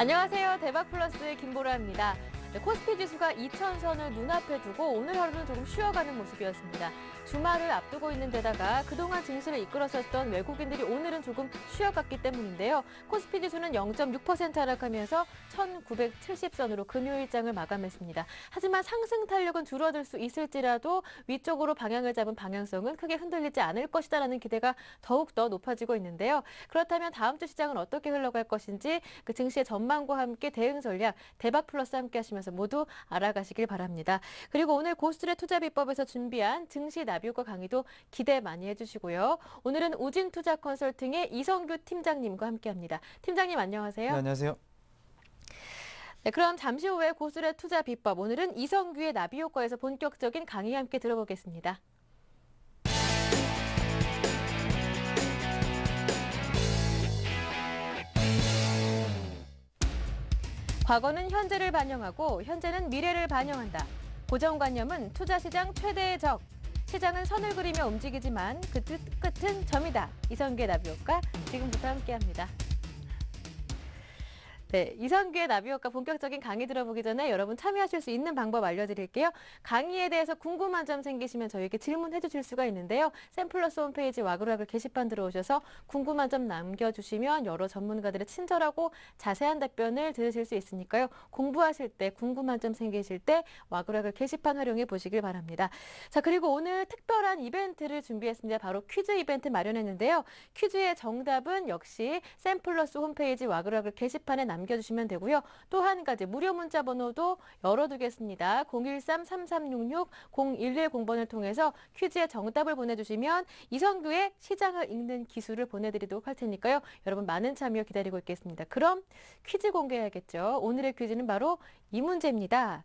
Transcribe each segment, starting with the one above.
안녕하세요. 대박플러스의 김보라입니다. 코스피 지수가 2000선을 눈앞에 두고 오늘 하루는 조금 쉬어가는 모습이었습니다. 주말을 앞두고 있는 데다가 그동안 증시를 이끌었었던 외국인들이 오늘은 조금 쉬어갔기 때문인데요. 코스피 지수는 0.6% 하락하면서 1970선으로 금요일장을 마감했습니다. 하지만 상승 탄력은 줄어들 수 있을지라도 위쪽으로 방향을 잡은 방향성은 크게 흔들리지 않을 것이다라는 기대가 더욱더 높아지고 있는데요. 그렇다면 다음 주 시장은 어떻게 흘러갈 것인지 그 증시의 전망과 함께 대응 전략 대박플러스 함께 하시면서 모두 알아가시길 바랍니다. 그리고 오늘 고수들의 투자비법에서 준비한 증시 나비효과 강의도 기대 많이 해주시고요. 오늘은 우진투자컨설팅의 이성규 팀장님과 함께합니다. 팀장님 안녕하세요. 네, 안녕하세요. 네, 그럼 잠시 후에 고수들의 투자비법, 오늘은 이성규의 나비효과에서 본격적인 강의 함께 들어보겠습니다. 과거는 현재를 반영하고 현재는 미래를 반영한다. 고정관념은 투자시장 최대의 적. 시장은 선을 그리며 움직이지만 그 끝은 점이다. 이성규의 나비효과 지금부터 함께합니다. 네, 이성규의 나비효과 본격적인 강의 들어보기 전에 여러분 참여하실 수 있는 방법 알려드릴게요. 강의에 대해서 궁금한 점 생기시면 저희에게 질문해 주실 수가 있는데요. 샘플러스 홈페이지 와그락을 게시판 들어오셔서 궁금한 점 남겨주시면 여러 전문가들의 친절하고 자세한 답변을 들으실 수 있으니까요. 공부하실 때 궁금한 점 생기실 때 와그락을 게시판 활용해 보시길 바랍니다. 자, 그리고 오늘 특별한 이벤트를 준비했습니다. 바로 퀴즈 이벤트 마련했는데요. 퀴즈의 정답은 역시 샘플러스 홈페이지 와그락을 게시판에 남겨주시면 되고요. 또 한 가지 무료 문자 번호도 열어두겠습니다. 013-3366-0110번을 통해서 퀴즈의 정답을 보내주시면 이성규의 시장을 읽는 기술을 보내드리도록 할 테니까요. 여러분 많은 참여 기다리고 있겠습니다. 그럼 퀴즈 공개해야겠죠. 오늘의 퀴즈는 바로 이 문제입니다.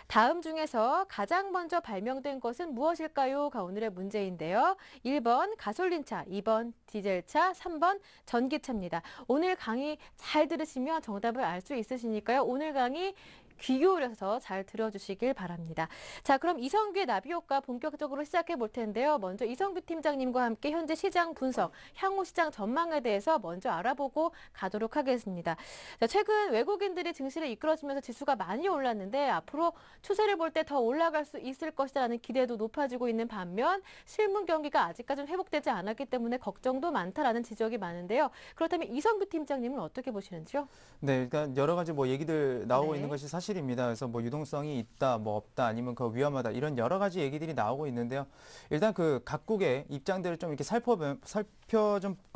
다음 중에서 가장 먼저 발명된 것은 무엇일까요?가 오늘의 문제인데요. 1번 가솔린차, 2번 디젤차, 3번 전기차입니다. 오늘 강의 잘 들으시면 정답을 알 수 있으시니까요. 오늘 강의 귀 기울여서 잘 들어주시길 바랍니다. 자, 그럼 이성규의 나비효과 본격적으로 시작해 볼 텐데요. 먼저 이성규 팀장님과 함께 현재 시장 분석, 향후 시장 전망에 대해서 먼저 알아보고 가도록 하겠습니다. 자, 최근 외국인들이 증시를 이끌어주면서 지수가 많이 올랐는데 앞으로 추세를 볼 때 더 올라갈 수 있을 것이라는 기대도 높아지고 있는 반면 실물 경기가 아직까지는 회복되지 않았기 때문에 걱정도 많다라는 지적이 많은데요. 그렇다면 이성규 팀장님은 어떻게 보시는지요? 네, 일단 여러 가지 얘기들 나오고 네. 있는 것이 사실입니다. 그래서 유동성이 있다, 없다, 아니면 위험하다 이런 여러 가지 얘기들이 나오고 있는데요. 일단 그 각국의 입장들을 좀 이렇게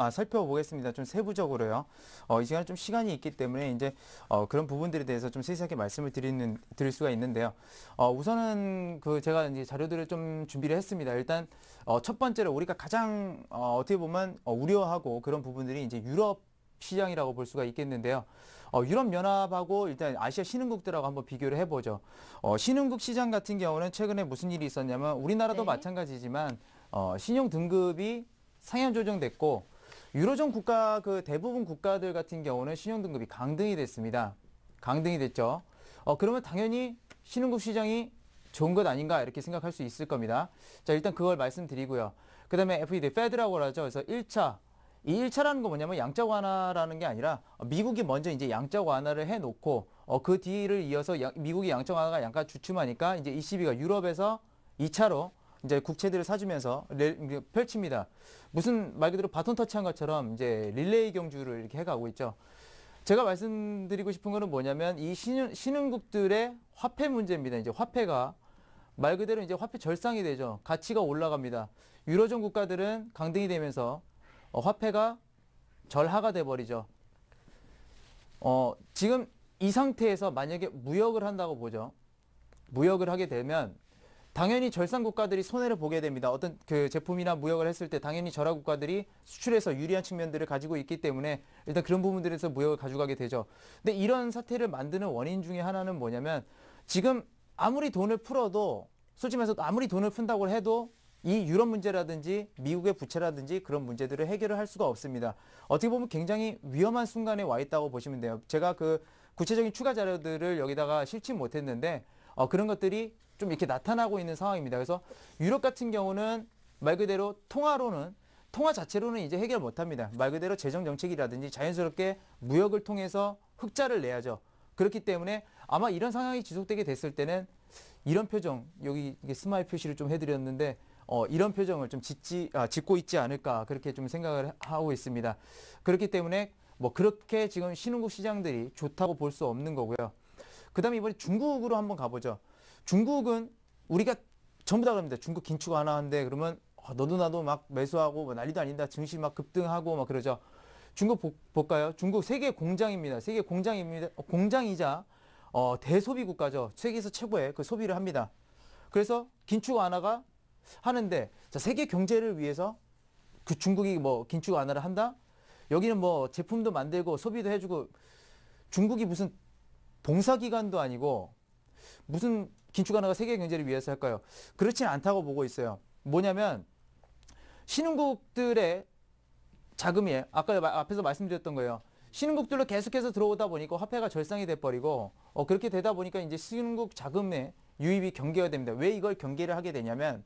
살펴보겠습니다. 좀 세부적으로요. 이 시간에 좀 시간이 있기 때문에 이제 그런 부분들에 대해서 좀 세세하게 말씀을 드릴 수가 있는데요. 우선은 제가 이제 자료들을 좀 준비를 했습니다. 일단 첫 번째로 우리가 가장 어떻게 보면 우려하고 그런 부분들이 이제 유럽 시장이라고 볼 수가 있겠는데요. 유럽연합하고 일단 아시아 신흥국들하고 한번 비교를 해보죠. 신흥국 시장 같은 경우는 최근에 무슨 일이 있었냐면 우리나라도 네. 마찬가지지만 신용 등급이 상향 조정됐고 유로존 국가 대부분 국가들 같은 경우는 신용 등급이 강등이 됐습니다. 강등이 됐죠. 그러면 당연히 신흥국 시장이 좋은 것 아닌가 이렇게 생각할 수 있을 겁니다. 자, 일단 그걸 말씀드리고요. 그 다음에 FED, Fed라고 하죠. 그래서 1차. 이 1차라는 건 뭐냐면 양적 완화라는 게 아니라 미국이 먼저 이제 양적 완화를 해놓고 그 뒤를 이어서 미국이 양적 완화가 약간 주춤하니까 이제 ECB가 유럽에서 2차로 이제 국채들을 사주면서 펼칩니다. 무슨 말 그대로 바톤 터치한 것처럼 이제 릴레이 경주를 이렇게 해가고 있죠. 제가 말씀드리고 싶은 거는 뭐냐면 이 신흥국들의 화폐 문제입니다. 이제 화폐가 말 그대로 이제 화폐 절상이 되죠. 가치가 올라갑니다. 유로존 국가들은 강등이 되면서 화폐가 절하가 돼버리죠. 지금 이 상태에서 만약에 무역을 한다고 보죠. 무역을 하게 되면 당연히 절상 국가들이 손해를 보게 됩니다. 어떤 그 제품이나 무역을 했을 때 당연히 절하 국가들이 수출에서 유리한 측면들을 가지고 있기 때문에 일단 그런 부분들에서 무역을 가져가게 되죠. 근데 이런 사태를 만드는 원인 중에 하나는 뭐냐면 지금 아무리 돈을 풀어도 솔직히 말해서 아무리 돈을 푼다고 해도 이 유럽 문제라든지 미국의 부채라든지 그런 문제들을 해결을 할 수가 없습니다. 어떻게 보면 굉장히 위험한 순간에 와 있다고 보시면 돼요. 제가 그 구체적인 추가 자료들을 여기다가 실지 못했는데 그런 것들이 좀 이렇게 나타나고 있는 상황입니다. 그래서 유럽 같은 경우는 말 그대로 통화로는 통화 자체로는 이제 해결 못 합니다. 말 그대로 재정 정책이라든지 자연스럽게 무역을 통해서 흑자를 내야죠. 그렇기 때문에 아마 이런 상황이 지속되게 됐을 때는 이런 표정, 여기 이게 스마일 표시를 좀 해드렸는데 이런 표정을 좀 짓고 있지 않을까 그렇게 좀 생각을 하고 있습니다. 그렇기 때문에 뭐 그렇게 지금 신흥국 시장들이 좋다고 볼 수 없는 거고요. 그다음에 이번에 중국으로 한번 가보죠. 중국은 우리가 전부 다 그럽니다. 중국 긴축 안 하는데 그러면 너도 나도 막 매수하고 뭐 난리도 아니다. 증시 막 급등하고 막 그러죠. 중국 볼까요? 중국 세계 공장입니다. 세계 공장입니다. 공장이자 대소비 국가죠. 세계에서 최고의 그 소비를 합니다. 그래서 긴축 완화가 하는데 자, 세계 경제를 위해서 그 중국이 뭐 긴축 완화를 한다? 여기는 뭐 제품도 만들고 소비도 해주고 중국이 무슨 봉사기관도 아니고 무슨 긴축 완화가 세계 경제를 위해서 할까요? 그렇지는 않다고 보고 있어요. 뭐냐면 신흥국들의 자금이 아까 앞에서 말씀드렸던 거예요. 신흥국들로 계속해서 들어오다 보니까 화폐가 절상이 돼버리고 그렇게 되다 보니까 이제 신흥국 자금의 유입이 경계가 됩니다. 왜 이걸 경계를 하게 되냐면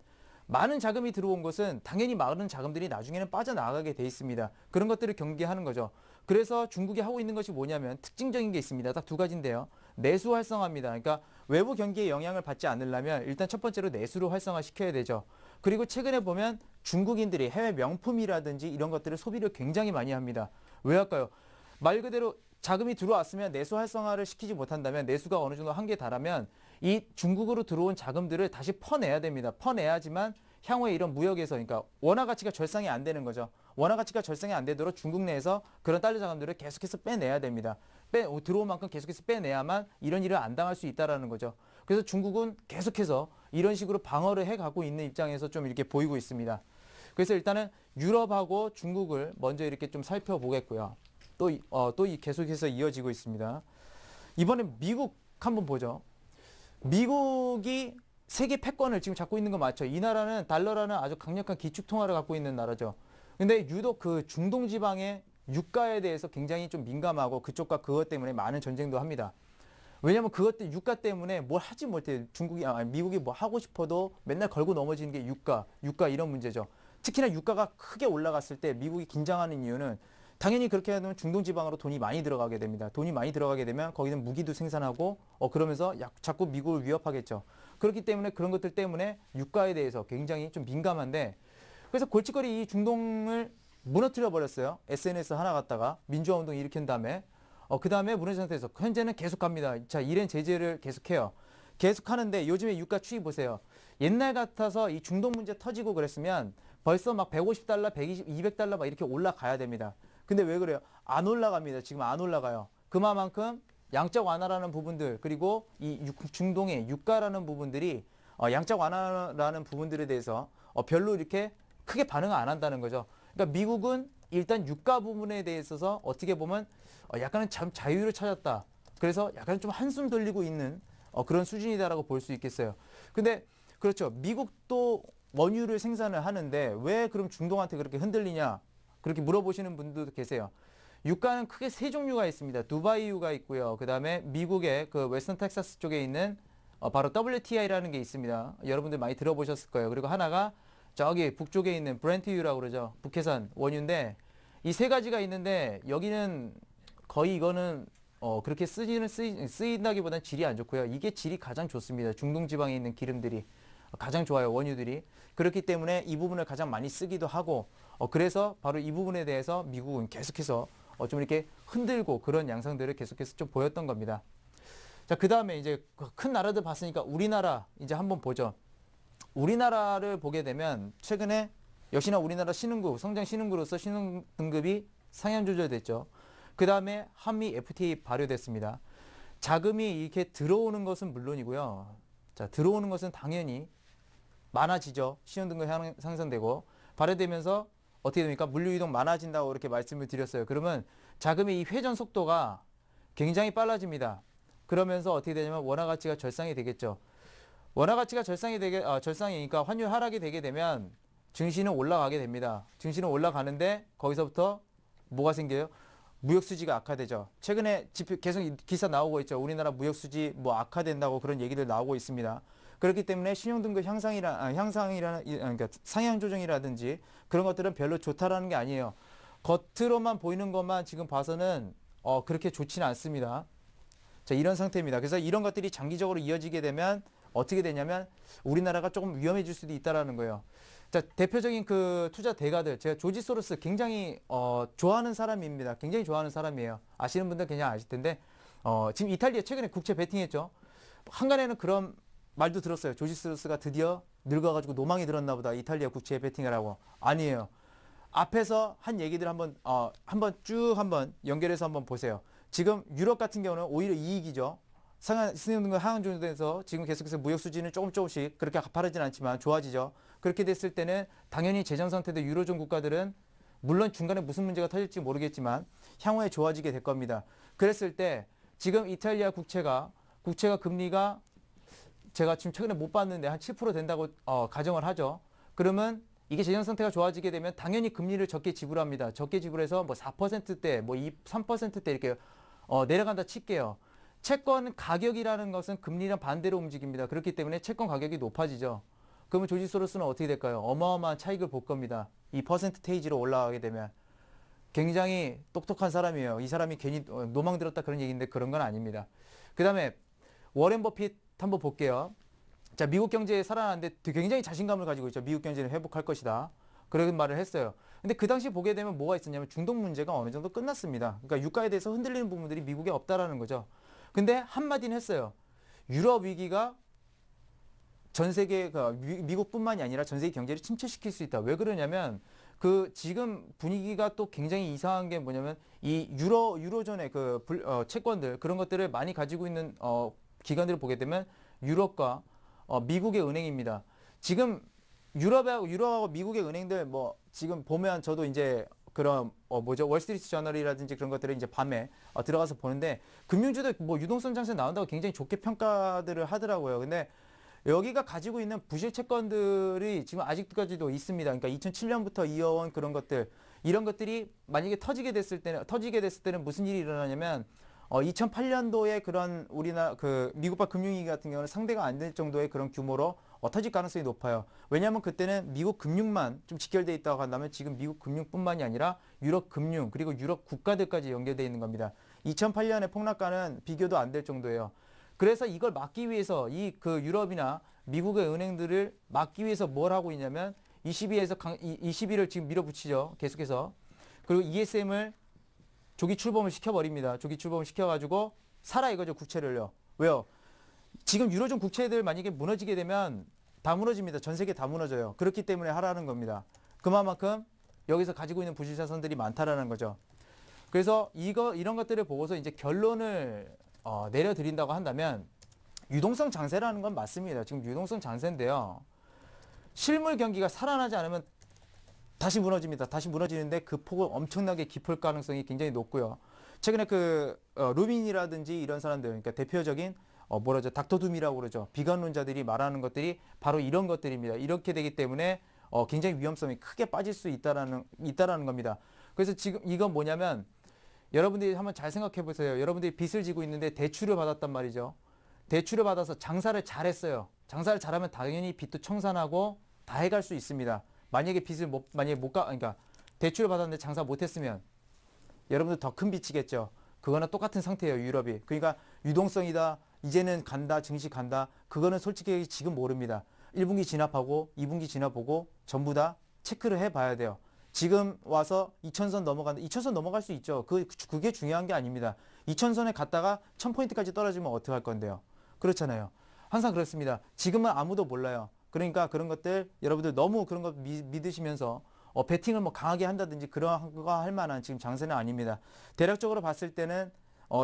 많은 자금이 들어온 것은 당연히 많은 자금들이 나중에는 빠져나가게 돼 있습니다. 그런 것들을 경계하는 거죠. 그래서 중국이 하고 있는 것이 뭐냐면 특징적인 게 있습니다. 딱 두 가지인데요. 내수 활성화입니다. 그러니까 외부 경기에 영향을 받지 않으려면 일단 첫 번째로 내수를 활성화시켜야 되죠. 그리고 최근에 보면 중국인들이 해외 명품이라든지 이런 것들을 소비를 굉장히 많이 합니다. 왜 할까요? 말 그대로 자금이 들어왔으면 내수 활성화를 시키지 못한다면 내수가 어느 정도 한계에 달하면 이 중국으로 들어온 자금들을 다시 퍼내야 됩니다. 퍼내야지만 향후에 이런 무역에서 그러니까 원화 가치가 절상이 안 되는 거죠. 원화 가치가 절상이 안 되도록 중국 내에서 그런 달러 자금들을 계속해서 빼내야 됩니다. 들어온 만큼 계속해서 빼내야만 이런 일을 안 당할 수 있다라는 거죠. 그래서 중국은 계속해서 이런 식으로 방어를 해가고 있는 입장에서 좀 이렇게 보이고 있습니다. 그래서 일단은 유럽하고 중국을 먼저 이렇게 좀 살펴보겠고요. 또 계속해서 이어지고 있습니다. 이번에 미국 한번 보죠. 미국이 세계 패권을 지금 잡고 있는 거 맞죠? 이 나라는 달러라는 아주 강력한 기축 통화를 갖고 있는 나라죠. 근데 유독 그 중동 지방의 유가에 대해서 굉장히 좀 민감하고 그쪽과 그것 때문에 많은 전쟁도 합니다. 왜냐면 그것들 유가 때문에 뭘 하지 못해요. 미국이 뭐 하고 싶어도 맨날 걸고 넘어지는 게 유가 이런 문제죠. 특히나 유가가 크게 올라갔을 때 미국이 긴장하는 이유는 당연히 그렇게 하면 중동 지방으로 돈이 많이 들어가게 됩니다. 돈이 많이 들어가게 되면 거기는 무기도 생산하고 그러면서 자꾸 미국을 위협하겠죠. 그렇기 때문에 그런 것들 때문에 유가에 대해서 굉장히 좀 민감한데 그래서 골칫거리 이 중동을 무너뜨려 버렸어요. SNS 하나 갖다가 민주화 운동 일으킨 다음에 그 다음에 무너진 상태에서 현재는 계속 갑니다. 자, 이란 제재를 계속해요. 계속 하는데 요즘에 유가 추이 보세요. 옛날 같아서 이 중동 문제 터지고 그랬으면 벌써 막 150달러, 120, 200달러 막 이렇게 올라가야 됩니다. 근데 왜 그래요? 안 올라갑니다. 지금 안 올라가요. 그만큼 양적 완화라는 부분들 그리고 이 중동의 유가라는 부분들이 양적 완화라는 부분들에 대해서 별로 이렇게 크게 반응을 안 한다는 거죠. 그러니까 미국은 일단 유가 부분에 대해서 어떻게 보면 약간은 참 자유를 찾았다. 그래서 약간 좀 한숨 돌리고 있는 그런 수준이다라고 볼 수 있겠어요. 근데 그렇죠. 미국도 원유를 생산을 하는데 왜 그럼 중동한테 그렇게 흔들리냐? 그렇게 물어보시는 분들도 계세요. 유가는 크게 세 종류가 있습니다. 두바이유가 있고요. 그 다음에 미국의 그 웨스턴 텍사스 쪽에 있는 바로 WTI라는 게 있습니다. 여러분들 많이 들어보셨을 거예요. 그리고 하나가 저기 북쪽에 있는 브렌트유라고 그러죠. 북해산 원유인데 이 세 가지가 있는데 여기는 거의 이거는 그렇게 쓰인다기보다는 질이 안 좋고요. 이게 질이 가장 좋습니다. 중동 지방에 있는 기름들이 가장 좋아요. 원유들이. 그렇기 때문에 이 부분을 가장 많이 쓰기도 하고 그래서 바로 이 부분에 대해서 미국은 계속해서 좀 이렇게 흔들고 그런 양상들을 계속해서 좀 보였던 겁니다. 자, 그 다음에 이제 큰 나라들 봤으니까 우리나라 이제 한번 보죠. 우리나라를 보게 되면 최근에 역시나 우리나라 신흥국, 성장 신흥국으로서 신흥 등급이 상향 조절됐죠. 그 다음에 한미 FTA 발효됐습니다. 자금이 이렇게 들어오는 것은 물론이고요. 자, 들어오는 것은 당연히 많아지죠. 신용 등급이 상승되고 발효되면서 어떻게 됩니까? 물류 이동 많아진다고 이렇게 말씀을 드렸어요. 그러면 자금의 이 회전 속도가 굉장히 빨라집니다. 그러면서 어떻게 되냐면 원화 가치가 절상이 되겠죠. 원화 가치가 절상이니까 환율 하락이 되게 되면 증시는 올라가게 됩니다. 증시는 올라가는데 거기서부터 뭐가 생겨요? 무역 수지가 악화되죠. 최근에 계속 기사 나오고 있죠. 우리나라 무역 수지 뭐 악화된다고 그런 얘기들 나오고 있습니다. 그렇기 때문에 신용등급 그러니까 상향 조정이라든지 그런 것들은 별로 좋다라는 게 아니에요. 겉으로만 보이는 것만 지금 봐서는 그렇게 좋지는 않습니다. 자, 이런 상태입니다. 그래서 이런 것들이 장기적으로 이어지게 되면 어떻게 되냐면 우리나라가 조금 위험해질 수도 있다라는 거예요. 자, 대표적인 그 투자 대가들, 제가 조지 소로스 굉장히 좋아하는 사람입니다. 굉장히 좋아하는 사람이에요. 아시는 분들 그냥 아실 텐데 지금 이탈리아 최근에 국채 베팅했죠. 한간에는 그런 말도 들었어요. 조지 소로스가 드디어 늙어가지고 노망이 들었나 보다. 이탈리아 국채에 베팅을 하고. 아니에요. 앞에서 한 얘기들 한번 쭉 연결해서 한번 보세요. 지금 유럽 같은 경우는 오히려 이익이죠. 신용등급 하향 조정돼서 지금 계속해서 무역 수지는 조금씩 그렇게 가파르진 않지만 좋아지죠. 그렇게 됐을 때는 당연히 재정 상태도 유로존 국가들은 물론 중간에 무슨 문제가 터질지 모르겠지만 향후에 좋아지게 될 겁니다. 그랬을 때 지금 이탈리아 국채가 금리가 제가 지금 최근에 못 봤는데 한 7% 된다고 가정을 하죠. 그러면 이게 재정 상태가 좋아지게 되면 당연히 금리를 적게 지불합니다. 적게 지불해서 뭐 4%대, 뭐 3%대 이렇게 내려간다 칠게요. 채권 가격이라는 것은 금리랑 반대로 움직입니다. 그렇기 때문에 채권 가격이 높아지죠. 그러면 조지 소로스는 어떻게 될까요? 어마어마한 차익을 볼 겁니다. 이 퍼센트테이지로 올라가게 되면. 굉장히 똑똑한 사람이에요. 이 사람이 괜히 노망 들었다 그런 얘기인데 그런 건 아닙니다. 그 다음에 워렌 버핏 한번 볼게요. 자, 미국 경제에 살아나는데 굉장히 자신감을 가지고 있죠. 미국 경제는 회복할 것이다. 그런 말을 했어요. 근데 그 당시 보게 되면 뭐가 있었냐면 중동 문제가 어느 정도 끝났습니다. 그러니까 유가에 대해서 흔들리는 부분들이 미국에 없다라는 거죠. 근데 한마디는 했어요. 유럽 위기가 전 세계, 미국뿐만이 아니라 전 세계 경제를 침체시킬 수 있다. 왜 그러냐면 그 지금 분위기가 또 굉장히 이상한 게 뭐냐면 이 유로존의 채권들 그런 것들을 많이 가지고 있는 기관들을 보게 되면 유럽과 미국의 은행입니다. 지금 유럽하고 미국의 은행들 뭐 지금 보면 저도 이제 그런 월스트리트 저널이라든지 그런 것들을 이제 밤에 들어가서 보는데 금융주도 뭐 유동성 장세 나온다고 굉장히 좋게 평가들을 하더라고요. 근데 여기가 가지고 있는 부실 채권들이 지금 아직까지도 있습니다. 그러니까 2007년부터 이어온 그런 것들, 이런 것들이 만약에 터지게 됐을 때는 무슨 일이 일어나냐면 2008년도에 그런 우리나라 미국발 금융위기 같은 경우는 상대가 안 될 정도의 그런 규모로 터질 가능성이 높아요. 왜냐하면 그때는 미국 금융만 좀 직결되어 있다고 한다면 지금 미국 금융뿐만이 아니라 유럽 금융 그리고 유럽 국가들까지 연결되어 있는 겁니다. 2008년의 폭락과는 비교도 안 될 정도예요. 그래서 이걸 막기 위해서 유럽이나 미국의 은행들을 막기 위해서 뭘 하고 있냐면 ECB를 지금 밀어붙이죠. 계속해서. 그리고 ESM을 조기 출범을 시켜버립니다. 조기 출범을 시켜가지고 사라 이거죠. 국채를요. 왜요? 지금 유로존 국채들 만약에 무너지게 되면 다 무너집니다. 전 세계 다 무너져요. 그렇기 때문에 하라는 겁니다. 그만큼 여기서 가지고 있는 부실 자산들이 많다라는 거죠. 그래서 이런 것들을 보고서 이제 결론을 내려드린다고 한다면 유동성 장세라는 건 맞습니다. 지금 유동성 장세인데요. 실물 경기가 살아나지 않으면 다시 무너집니다. 다시 무너지는데 그 폭은 엄청나게 깊을 가능성이 굉장히 높고요. 최근에 루빈이라든지 이런 사람들, 그러니까 대표적인 닥터둠이라고 그러죠. 비관론자들이 말하는 것들이 바로 이런 것들입니다. 이렇게 되기 때문에 굉장히 위험성이 크게 빠질 수 있다라는 겁니다. 그래서 지금 이건 뭐냐면 여러분들이 한번 잘 생각해 보세요. 여러분들이 빚을 지고 있는데 대출을 받았단 말이죠. 대출을 받아서 장사를 잘했어요. 장사를 잘하면 당연히 빚도 청산하고 다 해갈 수 있습니다. 만약에 그러니까 대출을 받았는데 장사 못했으면 여러분들 더 큰 빚이겠죠. 그거는 똑같은 상태예요. 유럽이. 그러니까 유동성이다. 이제는 간다. 증시 간다. 그거는 솔직히 지금 모릅니다. 1분기 진압하고 2분기 진압보고 전부 다 체크를 해봐야 돼요. 지금 와서 2000선 넘어간다. 2000선 넘어갈 수 있죠. 그게 중요한 게 아닙니다. 2000선에 갔다가 1000포인트까지 떨어지면 어떡할 건데요. 그렇잖아요. 항상 그렇습니다. 지금은 아무도 몰라요. 그러니까 그런 것들 여러분들 너무 그런 거 믿으시면서 베팅을 뭐 강하게 한다든지 그런 거 할 만한 지금 장세는 아닙니다. 대략적으로 봤을 때는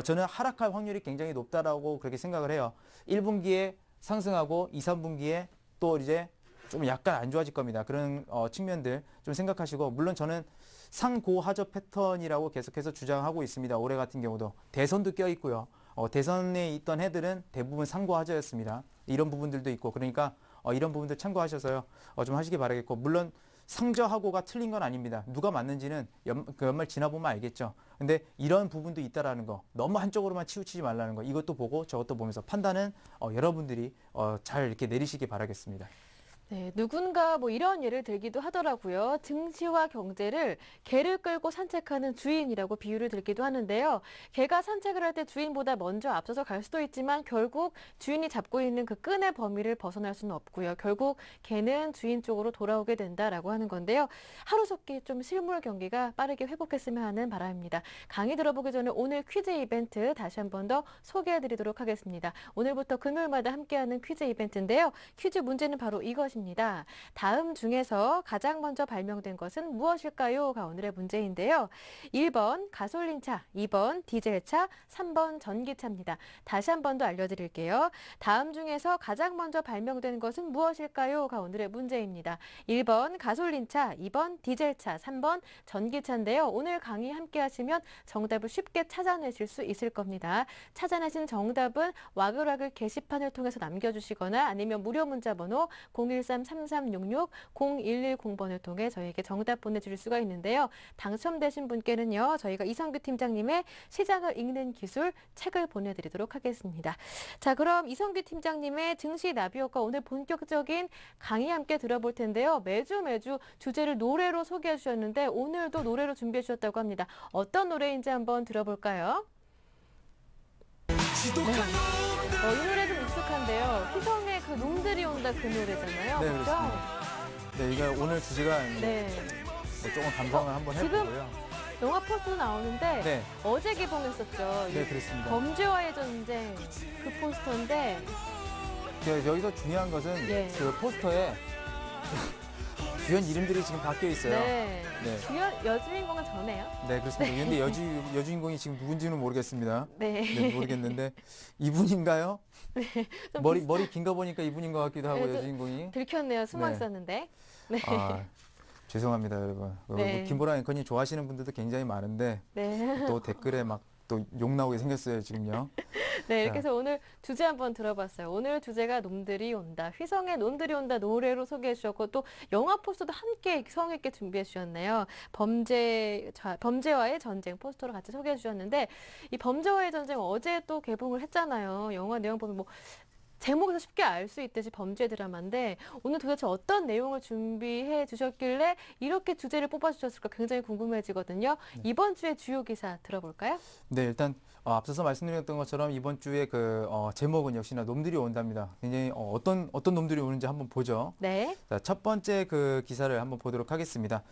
저는 하락할 확률이 굉장히 높다라고 그렇게 생각을 해요. 1분기에 상승하고 2, 3분기에 또 이제 좀 약간 안 좋아질 겁니다. 그런 측면들 좀 생각하시고, 물론 저는 상고하저 패턴이라고 계속해서 주장하고 있습니다. 올해 같은 경우도 대선도 껴있고요. 대선에 있던 해들은 대부분 상고하저였습니다. 이런 부분들도 있고, 그러니까 이런 부분들 참고하셔서요 좀 하시기 바라겠고, 물론 상저하고가 틀린 건 아닙니다. 누가 맞는지는 그 연말 지나보면 알겠죠. 근데 이런 부분도 있다라는 거, 너무 한쪽으로만 치우치지 말라는 거, 이것도 보고 저것도 보면서 판단은 여러분들이 잘 이렇게 내리시기 바라겠습니다. 네, 누군가 뭐 이런 예를 들기도 하더라고요. 증시와 경제를 개를 끌고 산책하는 주인이라고 비유를 들기도 하는데요. 개가 산책을 할 때 주인보다 먼저 앞서서 갈 수도 있지만 결국 주인이 잡고 있는 그 끈의 범위를 벗어날 수는 없고요. 결국 개는 주인 쪽으로 돌아오게 된다라고 하는 건데요. 하루속히 좀 실물 경기가 빠르게 회복했으면 하는 바람입니다. 강의 들어보기 전에 오늘 퀴즈 이벤트 다시 한 번 더 소개해드리도록 하겠습니다. 오늘부터 금요일마다 함께하는 퀴즈 이벤트인데요. 퀴즈 문제는 바로 이것입니다. 다음 중에서 가장 먼저 발명된 것은 무엇일까요?가 오늘의 문제인데요. 1번 가솔린차, 2번 디젤차, 3번 전기차입니다. 다시 한 번 더 알려드릴게요. 다음 중에서 가장 먼저 발명된 것은 무엇일까요?가 오늘의 문제입니다. 1번 가솔린차, 2번 디젤차, 3번 전기차인데요. 오늘 강의 함께 하시면 정답을 쉽게 찾아내실 수 있을 겁니다. 찾아내신 정답은 와글와글 게시판을 통해서 남겨주시거나 아니면 무료 문자 번호 013-3366-0110번을 통해 저희에게 정답 보내주실 수가 있는데요. 당첨되신 분께는요, 저희가 이성규 팀장님의 시장을 읽는 기술 책을 보내드리도록 하겠습니다. 자, 그럼 이성규 팀장님의 증시 나비효과 오늘 본격적인 강의 함께 들어볼 텐데요. 매주 주제를 노래로 소개해 주셨는데 오늘도 노래로 준비해 주셨다고 합니다. 어떤 노래인지 한번 들어볼까요? 네. 이 노래 좀 익숙한데요. 휘성의 그 놈들이 온다 그 노래잖아요. 네, 그렇죠? 그렇습니다. 네, 이거 오늘 주제가 네. 조금 감상을 한번 지금 해보고요. 영화 포스터 나오는데 네, 어제 개봉했었죠. 네, 그렇습니다. 범죄와의 전쟁 그 포스터인데 여기서 중요한 것은 예. 그 포스터에 주연 이름들이 지금 바뀌어 있어요. 네. 네. 여주인공은 저네요. 네, 그렇습니다. 근데 여주인공이 지금 누군지는 모르겠습니다. 네. 네, 모르겠는데 이분인가요? 좀 머리 긴 거 보니까 이분인 것 같기도 하고 네, 좀 여주인공이. 들켰네요. 숨어 네. 있었는데. 네. 아, 죄송합니다, 여러분. 네. 김보라 앵커님 좋아하시는 분들도 굉장히 많은데 네. 또 댓글에 막 또 욕 나오게 생겼어요, 지금요. 네, 자. 이렇게 해서 오늘 주제 한번 들어봤어요. 오늘 주제가 놈들이 온다. 휘성의 놈들이 온다 노래로 소개해 주셨고 또 영화 포스터도 함께 성 있게 준비해 주셨네요. 범죄와의 전쟁 포스터로 같이 소개해 주셨는데 이 범죄와의 전쟁 어제 또 개봉을 했잖아요. 영화 내용 보면 뭐 제목에서 쉽게 알 수 있듯이 범죄 드라마인데 오늘 도대체 어떤 내용을 준비해 주셨길래 이렇게 주제를 뽑아주셨을까 굉장히 궁금해지거든요. 이번 주의 주요 기사 들어볼까요? 네, 일단 앞서서 말씀드렸던 것처럼 이번 주에 그 제목은 역시나 놈들이 온답니다. 굉장히 어떤 놈들이 오는지 한번 보죠. 네. 자, 첫 번째 그 기사를 한번 보도록 하겠습니다.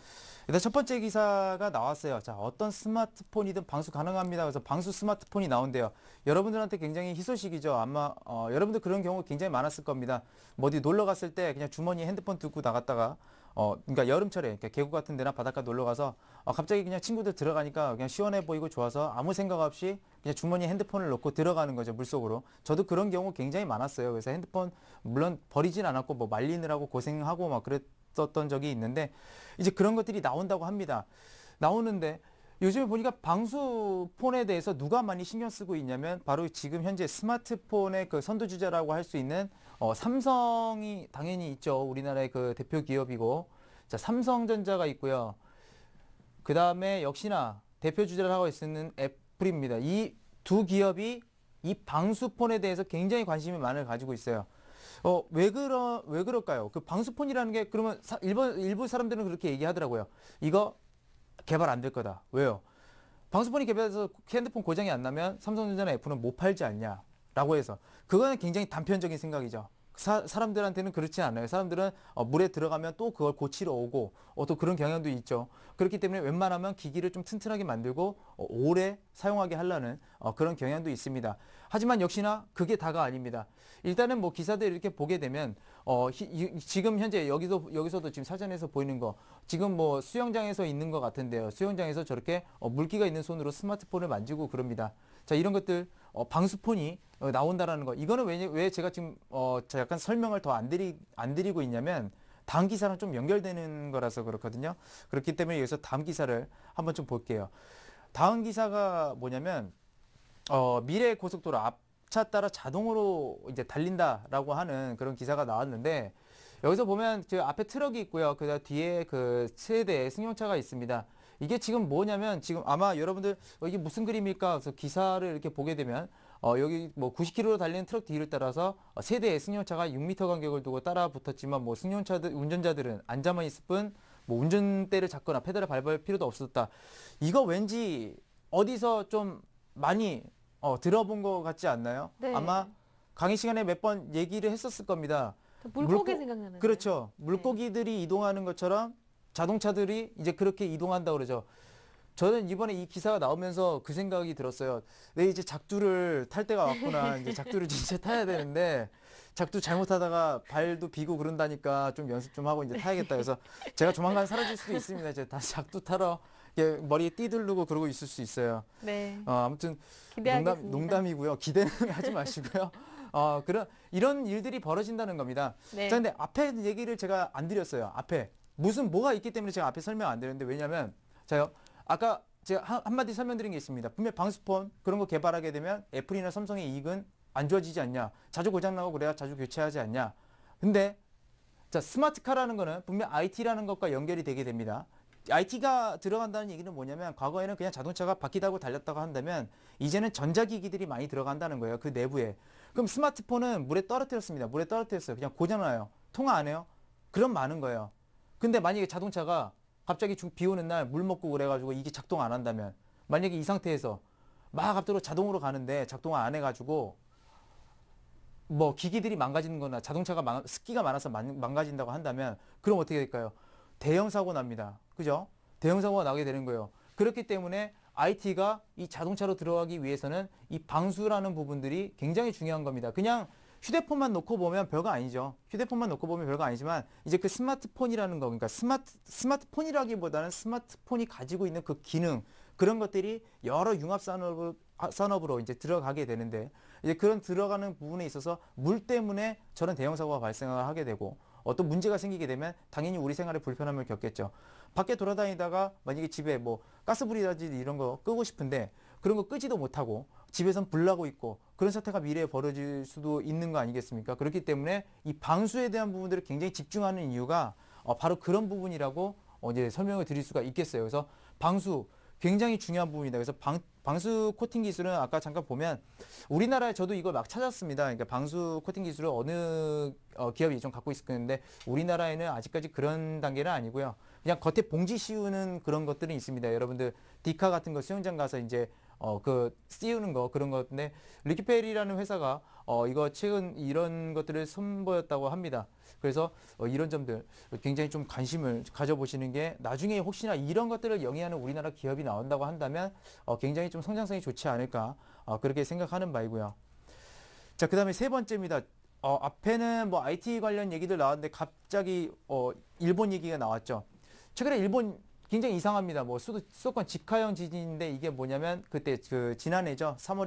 일단 첫 번째 기사가 나왔어요. 자, 어떤 스마트폰이든 방수 가능합니다. 그래서 방수 스마트폰이 나온대요. 여러분들한테 굉장히 희소식이죠. 아마 여러분들 그런 경우 굉장히 많았을 겁니다. 뭐 어디 놀러 갔을 때 그냥 주머니에 핸드폰 두고 나갔다가 그러니까 여름철에 그러니까 계곡 같은 데나 바닷가 놀러 가서 갑자기 그냥 친구들 들어가니까 그냥 시원해 보이고 좋아서 아무 생각 없이 그냥 주머니에 핸드폰을 넣고 들어가는 거죠, 물속으로. 저도 그런 경우 굉장히 많았어요. 그래서 핸드폰 물론 버리진 않았고 뭐 말리느라고 고생하고 막 그랬었던 적이 있는데 이제 그런 것들이 나온다고 합니다. 나오는데 요즘에 보니까 방수폰에 대해서 누가 많이 신경 쓰고 있냐면 바로 지금 현재 스마트폰의 그 선두주자라고 할 수 있는 삼성이 당연히 있죠. 우리나라의 그 대표 기업이고, 자, 삼성전자가 있고요. 그 다음에 역시나 대표 주자를 하고 있는 애플입니다. 이 두 기업이 이 방수폰에 대해서 굉장히 관심이 많이 가지고 있어요. 왜 그럴까요? 그 방수폰이라는 게 그러면 일부 사람들은 그렇게 얘기하더라고요. 이거 개발 안 될 거다. 왜요? 방수폰이 개발해서 핸드폰 고장이 안 나면 삼성전자나 애플은 못 팔지 않냐라고 해서 그거는 굉장히 단편적인 생각이죠. 사람들한테는 그렇지 않아요. 사람들은 물에 들어가면 또 그걸 고치러 오고 또 그런 경향도 있죠. 그렇기 때문에 웬만하면 기기를 좀 튼튼하게 만들고 오래 사용하게 하려는 그런 경향도 있습니다. 하지만 역시나 그게 다가 아닙니다. 일단은 뭐 기사들 이렇게 보게 되면 지금 현재 여기서도 지금 사전에서 보이는 거 지금 뭐 수영장에서 있는 것 같은데요. 수영장에서 저렇게 물기가 있는 손으로 스마트폰을 만지고 그럽니다. 자, 이런 것들 방수폰이 나온다라는 거. 이거는 왜 제가 지금 약간 설명을 더 안 드리고 있냐면 다음 기사랑 좀 연결되는 거라서 그렇거든요. 그렇기 때문에 여기서 다음 기사를 한번 좀 볼게요. 다음 기사가 뭐냐면 미래 고속도로 앞차 따라 자동으로 이제 달린다라고 하는 그런 기사가 나왔는데 여기서 보면 저 앞에 트럭이 있고요. 그다음 뒤에 그 세대 승용차가 있습니다. 이게 지금 뭐냐면 지금 아마 여러분들 이게 무슨 그림일까? 그래서 기사를 이렇게 보게 되면 여기 뭐 90km로 달리는 트럭 뒤를 따라서 세대의 승용차가 6m 간격을 두고 따라 붙었지만 뭐 승용차들 운전자들은 앉아만 있을 뿐 뭐 운전대를 잡거나 페달을 밟을 필요도 없었다. 이거 왠지 어디서 좀 많이 들어본 것 같지 않나요? 네. 아마 강의 시간에 몇 번 얘기를 했었을 겁니다. 물고기 생각나는. 그렇죠. 물고기들이 이동하는 것처럼 자동차들이 이제 그렇게 이동한다 그러죠. 저는 이번에 이 기사가 나오면서 그 생각이 들었어요. 내 이제 작두를 탈 때가 왔구나. 이제 작두를 진짜 타야 되는데 작두 잘못하다가 발도 비고 그런다니까 좀 연습 좀 하고 이제 타야겠다. 그래서 제가 조만간 사라질 수도 있습니다. 이제 다시 작두 타러 머리에 띠 두르고 그러고 있을 수 있어요. 네. 아무튼 기대하겠습니다. 농담이고요. 기대는 하지 마시고요. 이런 일들이 벌어진다는 겁니다. 네. 자, 근데 앞에 얘기를 제가 안 드렸어요. 앞에 뭐가 있기 때문에 제가 앞에 설명 안 드렸는데 왜냐면 자요. 아까 제가 한마디 설명드린 게 있습니다. 분명 방수폰 그런 거 개발하게 되면 애플이나 삼성의 이익은 안 좋아지지 않냐. 자주 고장나고 그래야 자주 교체하지 않냐. 근데 자, 스마트카라는 거는 분명 IT라는 것과 연결이 되게 됩니다. IT가 들어간다는 얘기는 뭐냐면 과거에는 그냥 자동차가 바퀴 달고 달렸다고 한다면 이제는 전자기기들이 많이 들어간다는 거예요. 그 내부에. 그럼 스마트폰은 물에 떨어뜨렸습니다. 물에 떨어뜨렸어요. 그냥 고장나요. 통화 안 해요. 그럼 많은 거예요. 근데 만약에 자동차가 갑자기 비 오는 날 물 먹고 그래가지고 이게 작동 안 한다면 만약에 이 상태에서 막 앞으로 자동으로 가는데 작동 안 해가지고 뭐 기기들이 망가지는 거나 자동차가 습기가 많아서 망가진다고 한다면 그럼 어떻게 될까요? 대형 사고 납니다. 그죠? 대형 사고가 나게 되는 거예요. 그렇기 때문에 IT가 이 자동차로 들어가기 위해서는 이 방수라는 부분들이 굉장히 중요한 겁니다. 그냥 휴대폰만 놓고 보면 별거 아니죠. 휴대폰만 놓고 보면 별거 아니지만 이제 그 스마트폰이라는 거, 그러니까 스마트폰이라기보다는 스마트폰이 가지고 있는 그 기능, 그런 것들이 여러 산업으로 이제 들어가게 되는데 이제 그런 들어가는 부분에 있어서 물 때문에 저런 대형 사고가 발생을 하게 되고 어떤 문제가 생기게 되면 당연히 우리 생활에 불편함을 겪겠죠. 밖에 돌아다니다가 만약에 집에 뭐 가스불이라든지 이런 거 끄고 싶은데 그런 거 끄지도 못하고 집에선 불 나고 있고 그런 사태가 미래에 벌어질 수도 있는 거 아니겠습니까? 그렇기 때문에 이 방수에 대한 부분들을 굉장히 집중하는 이유가 바로 그런 부분이라고 이제 설명을 드릴 수가 있겠어요. 그래서 방수 굉장히 중요한 부분이다. 그래서 방수 코팅 기술은 아까 잠깐 보면 우리나라에 저도 이걸 막 찾았습니다. 그러니까 방수 코팅 기술을 어느 기업이 좀 갖고 있었는데 우리나라에는 아직까지 그런 단계는 아니고요. 그냥 겉에 봉지 씌우는 그런 것들은 있습니다. 여러분들 디카 같은 거 수영장 가서 이제 그 씌우는 거 그런 건데 리키펠이라는 회사가 이거 최근 이런 것들을 선보였다고 합니다. 그래서 이런 점들 굉장히 좀 관심을 가져보시는 게 나중에 혹시나 이런 것들을 영위하는 우리나라 기업이 나온다고 한다면 굉장히 좀 성장성이 좋지 않을까 그렇게 생각하는 바이고요. 자, 그다음에 세 번째입니다. 앞에는 뭐 IT 관련 얘기들 나왔는데 갑자기 일본 얘기가 나왔죠. 최근에 일본 굉장히 이상합니다. 뭐 수도권 직하형 지진인데 이게 뭐냐면 그때 그 지난해죠. 3월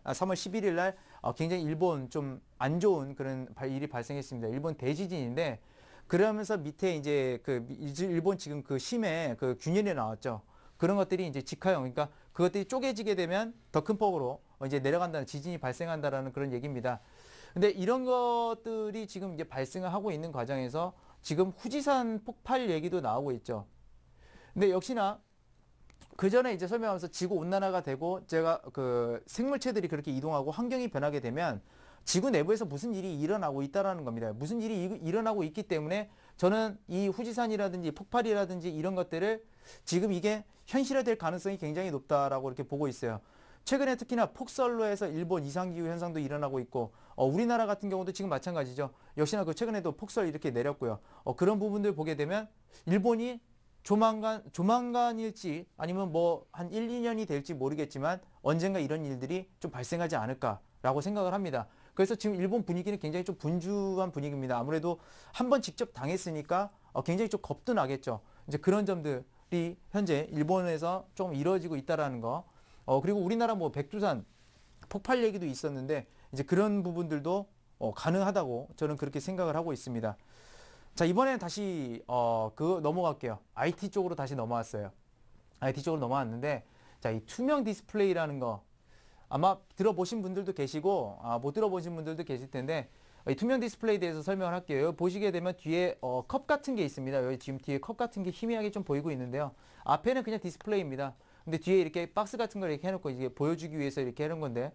11일 날 굉장히 일본 좀 안 좋은 그런 일이 발생했습니다. 일본 대지진인데 그러면서 밑에 이제 그 일본 지금 그 심해 그 균열이 나왔죠. 그런 것들이 이제 직하형 그러니까 그것들이 쪼개지게 되면 더 큰 폭으로 이제 내려간다는 지진이 발생한다라는 그런 얘기입니다. 근데 이런 것들이 지금 이제 발생을 하고 있는 과정에서 지금 후지산 폭발 얘기도 나오고 있죠. 근데 역시나 그 전에 이제 설명하면서 지구 온난화가 되고 제가 그 생물체들이 그렇게 이동하고 환경이 변하게 되면 지구 내부에서 무슨 일이 일어나고 있다라는 겁니다. 무슨 일이 일어나고 있기 때문에 저는 이 후지산이라든지 폭발이라든지 이런 것들을 지금 이게 현실화될 가능성이 굉장히 높다라고 이렇게 보고 있어요. 최근에 특히나 폭설로 해서 일본 이상기후 현상도 일어나고 있고 우리나라 같은 경우도 지금 마찬가지죠. 역시나 그 최근에도 폭설 이렇게 내렸고요. 그런 부분들 보게 되면 일본이 조만간일지 아니면 뭐 한 1, 2년이 될지 모르겠지만 언젠가 이런 일들이 좀 발생하지 않을까라고 생각을 합니다. 그래서 지금 일본 분위기는 굉장히 좀 분주한 분위기입니다. 아무래도 한번 직접 당했으니까 굉장히 좀 겁도 나겠죠. 이제 그런 점들이 현재 일본에서 조금 이루어지고 있다라는 거. 그리고 우리나라 뭐 백두산 폭발 얘기도 있었는데 이제 그런 부분들도 가능하다고 저는 그렇게 생각을 하고 있습니다. 자, 이번에는 다시 그거 넘어갈게요. IT 쪽으로 다시 넘어왔어요. IT 쪽으로 넘어왔는데 자, 이 투명 디스플레이라는 거 아마 들어보신 분들도 계시고 못 들어보신 분들도 계실 텐데 이 투명 디스플레이에 대해서 설명을 할게요. 여기 보시게 되면 뒤에 컵 같은 게 있습니다. 여기 지금 뒤에 컵 같은 게 희미하게 좀 보이고 있는데요. 앞에는 그냥 디스플레이입니다. 근데 뒤에 이렇게 박스 같은 걸 이렇게 해놓고 이게 보여주기 위해서 이렇게 해놓은 건데,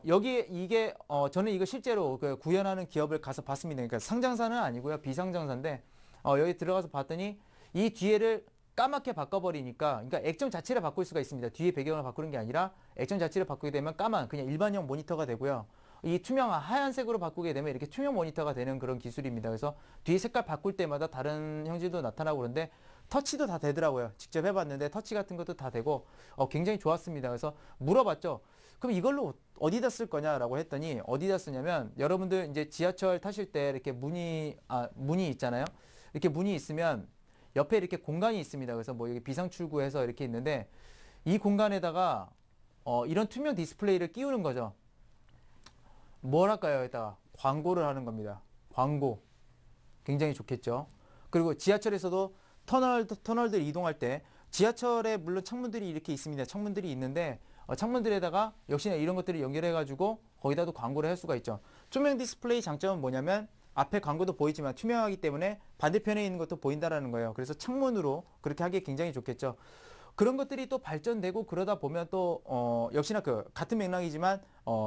여기 이게 저는 이거 실제로 그 구현하는 기업을 가서 봤습니다. 그러니까 상장사는 아니고요, 비상장사인데 여기 들어가서 봤더니 이 뒤에를 까맣게 바꿔버리니까, 그러니까 액정 자체를 바꿀 수가 있습니다. 뒤에 배경을 바꾸는 게 아니라 액정 자체를 바꾸게 되면 까만 그냥 일반형 모니터가 되고요. 이 투명한 하얀색으로 바꾸게 되면 이렇게 투명 모니터가 되는 그런 기술입니다. 그래서 뒤에 색깔 바꿀 때마다 다른 형질도 나타나고 그런데 터치도 다 되더라고요. 직접 해봤는데 터치 같은 것도 다 되고 굉장히 좋았습니다. 그래서 물어봤죠. 그럼 이걸로 어디다 쓸 거냐라고 했더니 어디다 쓰냐면, 여러분들 이제 지하철 타실 때 이렇게 문이 있잖아요. 이렇게 문이 있으면 옆에 이렇게 공간이 있습니다. 그래서 뭐 여기 비상출구해서 이렇게 있는데 이 공간에다가 이런 투명 디스플레이를 끼우는 거죠. 뭘 할까요? 여기다가 광고를 하는 겁니다. 광고. 굉장히 좋겠죠. 그리고 지하철에서도 터널들 이동할 때 지하철에 물론 창문들이 이렇게 있습니다. 창문들이 있는데 창문들에다가 역시나 이런 것들을 연결해 가지고 거기다도 광고를 할 수가 있죠. 투명 디스플레이 장점은 뭐냐면 앞에 광고도 보이지만 투명하기 때문에 반대편에 있는 것도 보인다라는 거예요. 그래서 창문으로 그렇게 하기에 굉장히 좋겠죠. 그런 것들이 또 발전되고 그러다 보면 또 역시나 그 같은 맥락이지만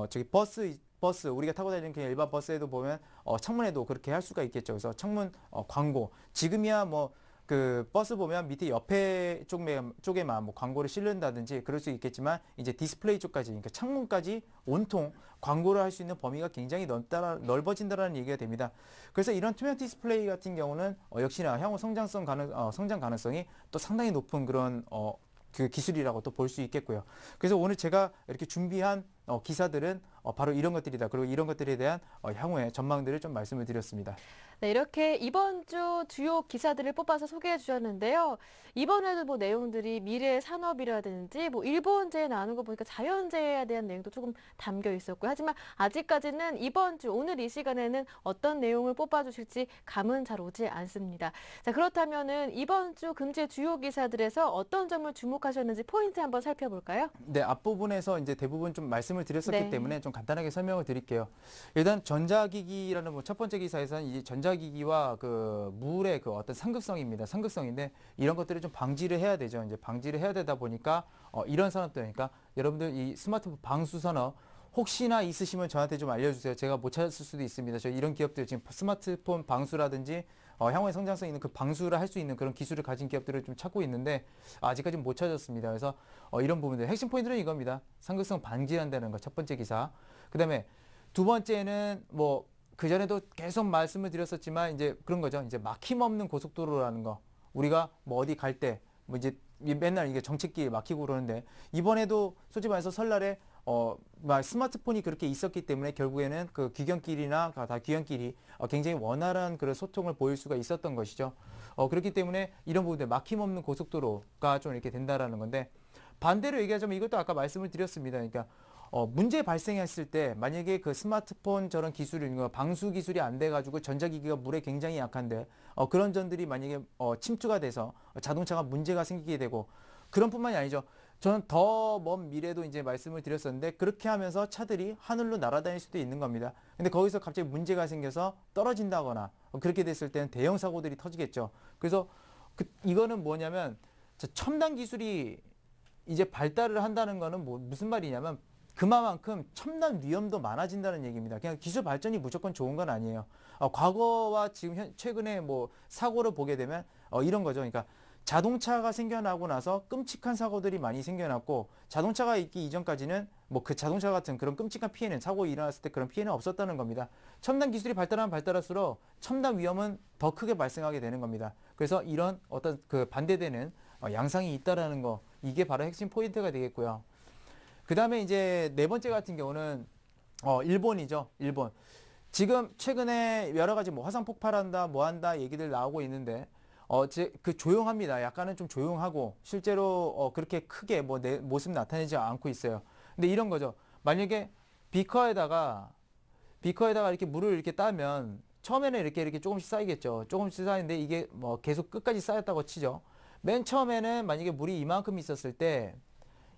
저기 버스 우리가 타고 다니는 그냥 일반 버스에도 보면 창문에도 그렇게 할 수가 있겠죠. 그래서 창문 광고, 지금이야 뭐 그 버스 보면 밑에 옆에 쪽에만 뭐 광고를 실른다든지 그럴 수 있겠지만, 이제 디스플레이 쪽까지, 그러니까 창문까지 온통 광고를 할 수 있는 범위가 굉장히 넓어진다라는 얘기가 됩니다. 그래서 이런 투명 디스플레이 같은 경우는 역시나 향후 성장 가능성이 또 상당히 높은 그런 그 기술이라고 또 볼 수 있겠고요. 그래서 오늘 제가 이렇게 준비한 기사들은 바로 이런 것들이다. 그리고 이런 것들에 대한 향후의 전망들을 좀 말씀을 드렸습니다. 네, 이렇게 이번 주 주요 기사들을 뽑아서 소개해 주셨는데요. 이번에도 뭐 내용들이 미래 산업이라든지 뭐 일본제에 나오는 거 보니까 자연재해에 대한 내용도 조금 담겨 있었고요. 하지만 아직까지는 이번 주 오늘 이 시간에는 어떤 내용을 뽑아 주실지 감은 잘 오지 않습니다. 자, 그렇다면은 이번 주 금주의 주요 기사들에서 어떤 점을 주목하셨는지 포인트 한번 살펴볼까요? 네, 앞부분에서 이제 대부분 좀 말씀을 드렸었기 네. 때문에 좀 간단하게 설명을 드릴게요. 일단 전자기기라는 뭐 첫 번째 기사에서는 이 전자기기와 그 물의 그 어떤 상극성입니다. 상극성인데 이런 것들을 좀 방지를 해야 되죠. 이제 방지를 해야 되다 보니까 이런 산업들이니까 여러분들 이 스마트폰 방수 산업 혹시나 있으시면 저한테 좀 알려주세요. 제가 못 찾았을 수도 있습니다. 저 이런 기업들 지금 스마트폰 방수라든지 향후에 성장성 있는 그 방수를 할 수 있는 그런 기술을 가진 기업들을 좀 찾고 있는데 아직까지 못 찾았습니다. 그래서 이런 부분들 핵심 포인트는 이겁니다. 상극성 방지한다는 거 첫 번째 기사. 그다음에 두 번째는 뭐 그전에도 계속 말씀을 드렸었지만 이제 그런 거죠. 이제 막힘없는 고속도로라는 거. 우리가 뭐 어디 갈 때 뭐 이제 맨날 이게 정체길 막히고 그러는데 이번에도 솔직히 말해서 설날에 막 스마트폰이 그렇게 있었기 때문에 결국에는 그 귀경길이나 다 귀경길이 굉장히 원활한 그런 소통을 보일 수가 있었던 것이죠. 그렇기 때문에 이런 부분들 막힘없는 고속도로가 좀 이렇게 된다라는 건데, 반대로 얘기하자면 이것도 아까 말씀을 드렸습니다. 그러니까 문제 발생했을 때 만약에 그 스마트폰 저런 기술이 방수 기술이 안 돼가지고 전자기기가 물에 굉장히 약한데 그런 점들이 만약에 침투가 돼서 자동차가 문제가 생기게 되고, 그런 뿐만이 아니죠. 저는 더 먼 미래도 이제 말씀을 드렸었는데 그렇게 하면서 차들이 하늘로 날아다닐 수도 있는 겁니다. 근데 거기서 갑자기 문제가 생겨서 떨어진다거나 그렇게 됐을 때는 대형 사고들이 터지겠죠. 그래서 이거는 뭐냐면 첨단 기술이 이제 발달을 한다는 거는 무슨 말이냐면 그만큼 첨단 위험도 많아진다는 얘기입니다. 그냥 기술 발전이 무조건 좋은 건 아니에요. 과거와 지금 최근에 뭐 사고를 보게 되면 이런 거죠. 그러니까 자동차가 생겨나고 나서 끔찍한 사고들이 많이 생겨났고, 자동차가 있기 이전까지는 뭐 그 자동차 같은 그런 끔찍한 피해는, 사고 일어났을 때 그런 피해는 없었다는 겁니다. 첨단 기술이 발달하면 발달할수록 첨단 위험은 더 크게 발생하게 되는 겁니다. 그래서 이런 어떤 그 반대되는 양상이 있다라는 거, 이게 바로 핵심 포인트가 되겠고요. 그 다음에 이제 네 번째 같은 경우는 일본이죠. 일본. 지금 최근에 여러 가지 뭐 화산 폭발한다, 뭐 한다 얘기들 나오고 있는데 그 조용합니다. 약간은 좀 조용하고 실제로 그렇게 크게 뭐 내 모습 나타내지 않고 있어요. 근데 이런 거죠. 만약에 비커에다가 이렇게 물을 이렇게 따면 처음에는 이렇게 조금씩 쌓이겠죠. 조금씩 쌓이는데 이게 뭐 계속 끝까지 쌓였다고 치죠. 맨 처음에는 만약에 물이 이만큼 있었을 때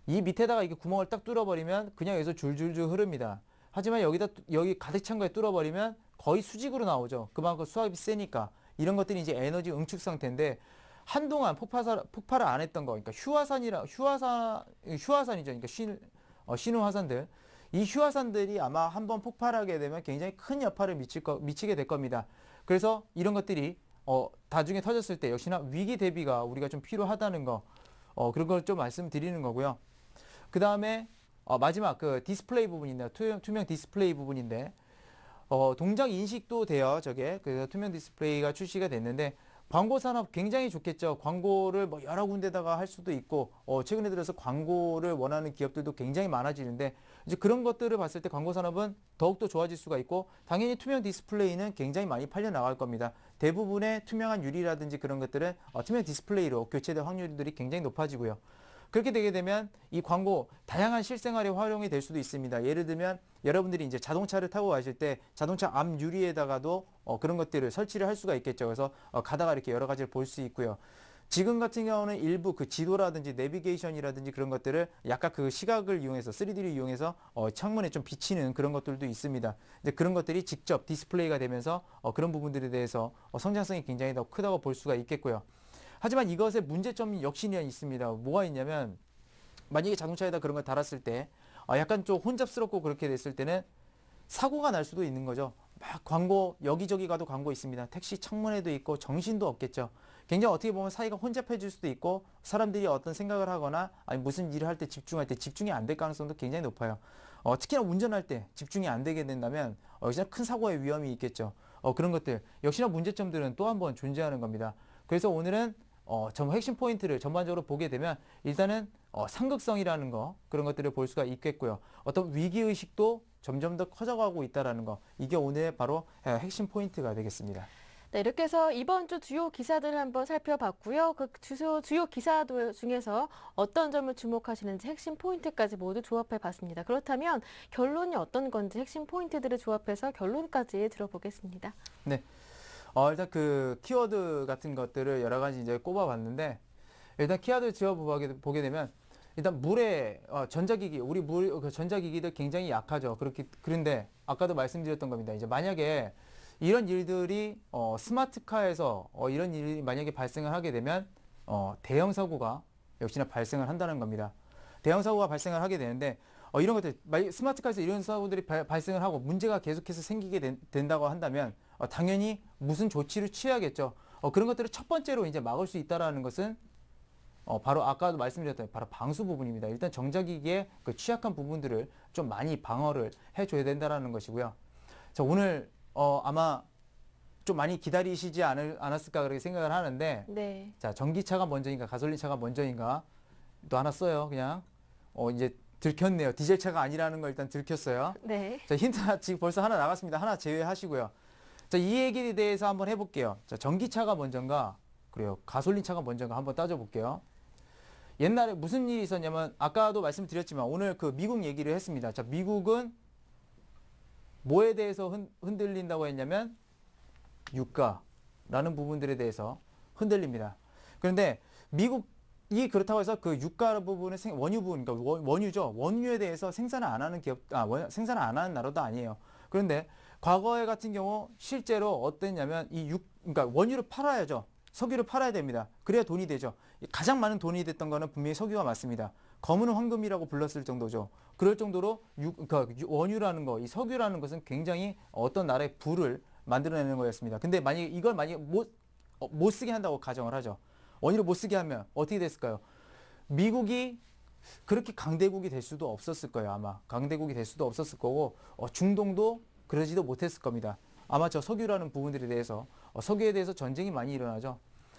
이 밑에다가 이게 구멍을 딱 뚫어버리면 그냥 여기서 줄줄줄 흐릅니다. 하지만 여기 가득 찬 거에 뚫어버리면 거의 수직으로 나오죠. 그만큼 수압이 세니까. 이런 것들이 이제 에너지 응축 상태인데 한동안 폭발을 안 했던 거, 그러니까 휴화산이죠. 그러니까 신흥화산들. 이 휴화산들이 아마 한번 폭발하게 되면 굉장히 큰 여파를 미치게 될 겁니다. 그래서 이런 것들이 나중에 터졌을 때 역시나 위기 대비가 우리가 좀 필요하다는 거, 그런 걸 좀 말씀드리는 거고요. 그 다음에 마지막 그 디스플레이 부분인데 투명 디스플레이 부분인데 동작 인식도 돼요. 저게 그래서 투명 디스플레이가 출시가 됐는데 광고 산업 굉장히 좋겠죠. 광고를 뭐 여러 군데다가 할 수도 있고 최근에 들어서 광고를 원하는 기업들도 굉장히 많아지는데 이제 그런 것들을 봤을 때 광고 산업은 더욱더 좋아질 수가 있고 당연히 투명 디스플레이는 굉장히 많이 팔려 나갈 겁니다. 대부분의 투명한 유리라든지 그런 것들은 투명 디스플레이로 교체될 확률들이 굉장히 높아지고요. 그렇게 되게 되면 이 광고 다양한 실생활에 활용이 될 수도 있습니다. 예를 들면 여러분들이 이제 자동차를 타고 가실 때 자동차 앞 유리에다가도 그런 것들을 설치를 할 수가 있겠죠. 그래서 가다가 이렇게 여러 가지를 볼 수 있고요. 지금 같은 경우는 일부 그 지도라든지 내비게이션이라든지 그런 것들을 약간 그 시각을 이용해서 3D를 이용해서 창문에 좀 비치는 그런 것들도 있습니다. 이제 그런 것들이 직접 디스플레이가 되면서 그런 부분들에 대해서 성장성이 굉장히 더 크다고 볼 수가 있겠고요. 하지만 이것의 문제점이 역시나 있습니다. 뭐가 있냐면 만약에 자동차에다 그런 걸 달았을 때 약간 좀 혼잡스럽고 그렇게 됐을 때는 사고가 날 수도 있는 거죠. 막 광고 여기저기 가도 광고 있습니다. 택시 창문에도 있고 정신도 없겠죠. 굉장히 어떻게 보면 사이가 혼잡해질 수도 있고 사람들이 어떤 생각을 하거나 아니 무슨 일을 할 때 집중할 때 집중이 안 될 가능성도 굉장히 높아요. 특히나 운전할 때 집중이 안 되게 된다면 역시나 큰 사고의 위험이 있겠죠. 그런 것들 역시나 문제점들은 또 한 번 존재하는 겁니다. 그래서 오늘은 전 핵심 포인트를 전반적으로 보게 되면 일단은 상극성이라는 거 그런 것들을 볼 수가 있겠고요. 어떤 위기의식도 점점 더 커져가고 있다는 거 이게 오늘의 바로 핵심 포인트가 되겠습니다. 네, 이렇게 해서 이번 주 주요 기사들을 한번 살펴봤고요. 그 주요 기사들 중에서 어떤 점을 주목하시는지 핵심 포인트까지 모두 조합해 봤습니다. 그렇다면 결론이 어떤 건지 핵심 포인트들을 조합해서 결론까지 들어보겠습니다. 네. 일단 그 키워드 같은 것들을 여러 가지 이제 꼽아봤는데 일단 키워드 보게 되면 일단 물에 전자기기 우리 그 전자기기들 굉장히 약하죠. 그런데 아까도 말씀드렸던 겁니다. 이제 만약에 이런 일들이 스마트카에서 이런 일이 만약에 발생을 하게 되면 대형 사고가 역시나 발생을 한다는 겁니다. 대형 사고가 발생을 하게 되는데 이런 것들 스마트카에서 이런 사고들이 발생을 하고 문제가 계속해서 생기게 된다고 한다면 당연히 무슨 조치를 취해야겠죠. 그런 것들을 첫 번째로 이제 막을 수 있다라는 것은 바로 아까도 말씀드렸던 바로 방수 부분입니다. 일단 전자기기의 그 취약한 부분들을 좀 많이 방어를 해줘야 된다라는 것이고요. 자, 오늘 아마 좀 많이 기다리시지 않았을까 그렇게 생각을 하는데 네. 자, 전기차가 먼저인가 가솔린차가 먼저인가 또 하나 써요. 그냥 이제 들켰네요. 디젤차가 아니라는 걸 일단 들켰어요. 네. 자, 힌트 지금 벌써 하나 나갔습니다. 하나 제외하시고요. 자, 이 얘기에 대해서 한번 해볼게요. 자, 전기차가 먼저인가 그래요. 가솔린차가 먼저인가 한번 따져볼게요. 옛날에 무슨 일이 있었냐면 아까도 말씀드렸지만 오늘 그 미국 얘기를 했습니다. 자, 미국은 뭐에 대해서 흔들린다고 했냐면 유가라는 부분들에 대해서 흔들립니다. 그런데 미국이 그렇다고 해서 그 유가 부분은 원유 부분, 그러니까 원유죠. 원유에 대해서 생산을 안 하는 생산을 안 하는 나라도 아니에요. 그런데 과거에 같은 경우 실제로 어땠냐면 그러니까 원유를 팔아야죠. 석유를 팔아야 됩니다. 그래야 돈이 되죠. 가장 많은 돈이 됐던 거는 분명히 석유가 맞습니다. 검은 황금이라고 불렀을 정도죠. 그럴 정도로 그러니까 원유라는 거, 이 석유라는 것은 굉장히 어떤 나라의 부를 만들어내는 거였습니다. 근데 이걸 못 쓰게 한다고 가정을 하죠. 원유를 못 쓰게 하면 어떻게 됐을까요? 미국이 그렇게 강대국이 될 수도 없었을 거예요. 아마 강대국이 될 수도 없었을 거고 중동도 그러지도 못했을 겁니다. 아마 저 석유라는 부분들에 대해서 석유에 대해서 전쟁이 많이 일어나죠.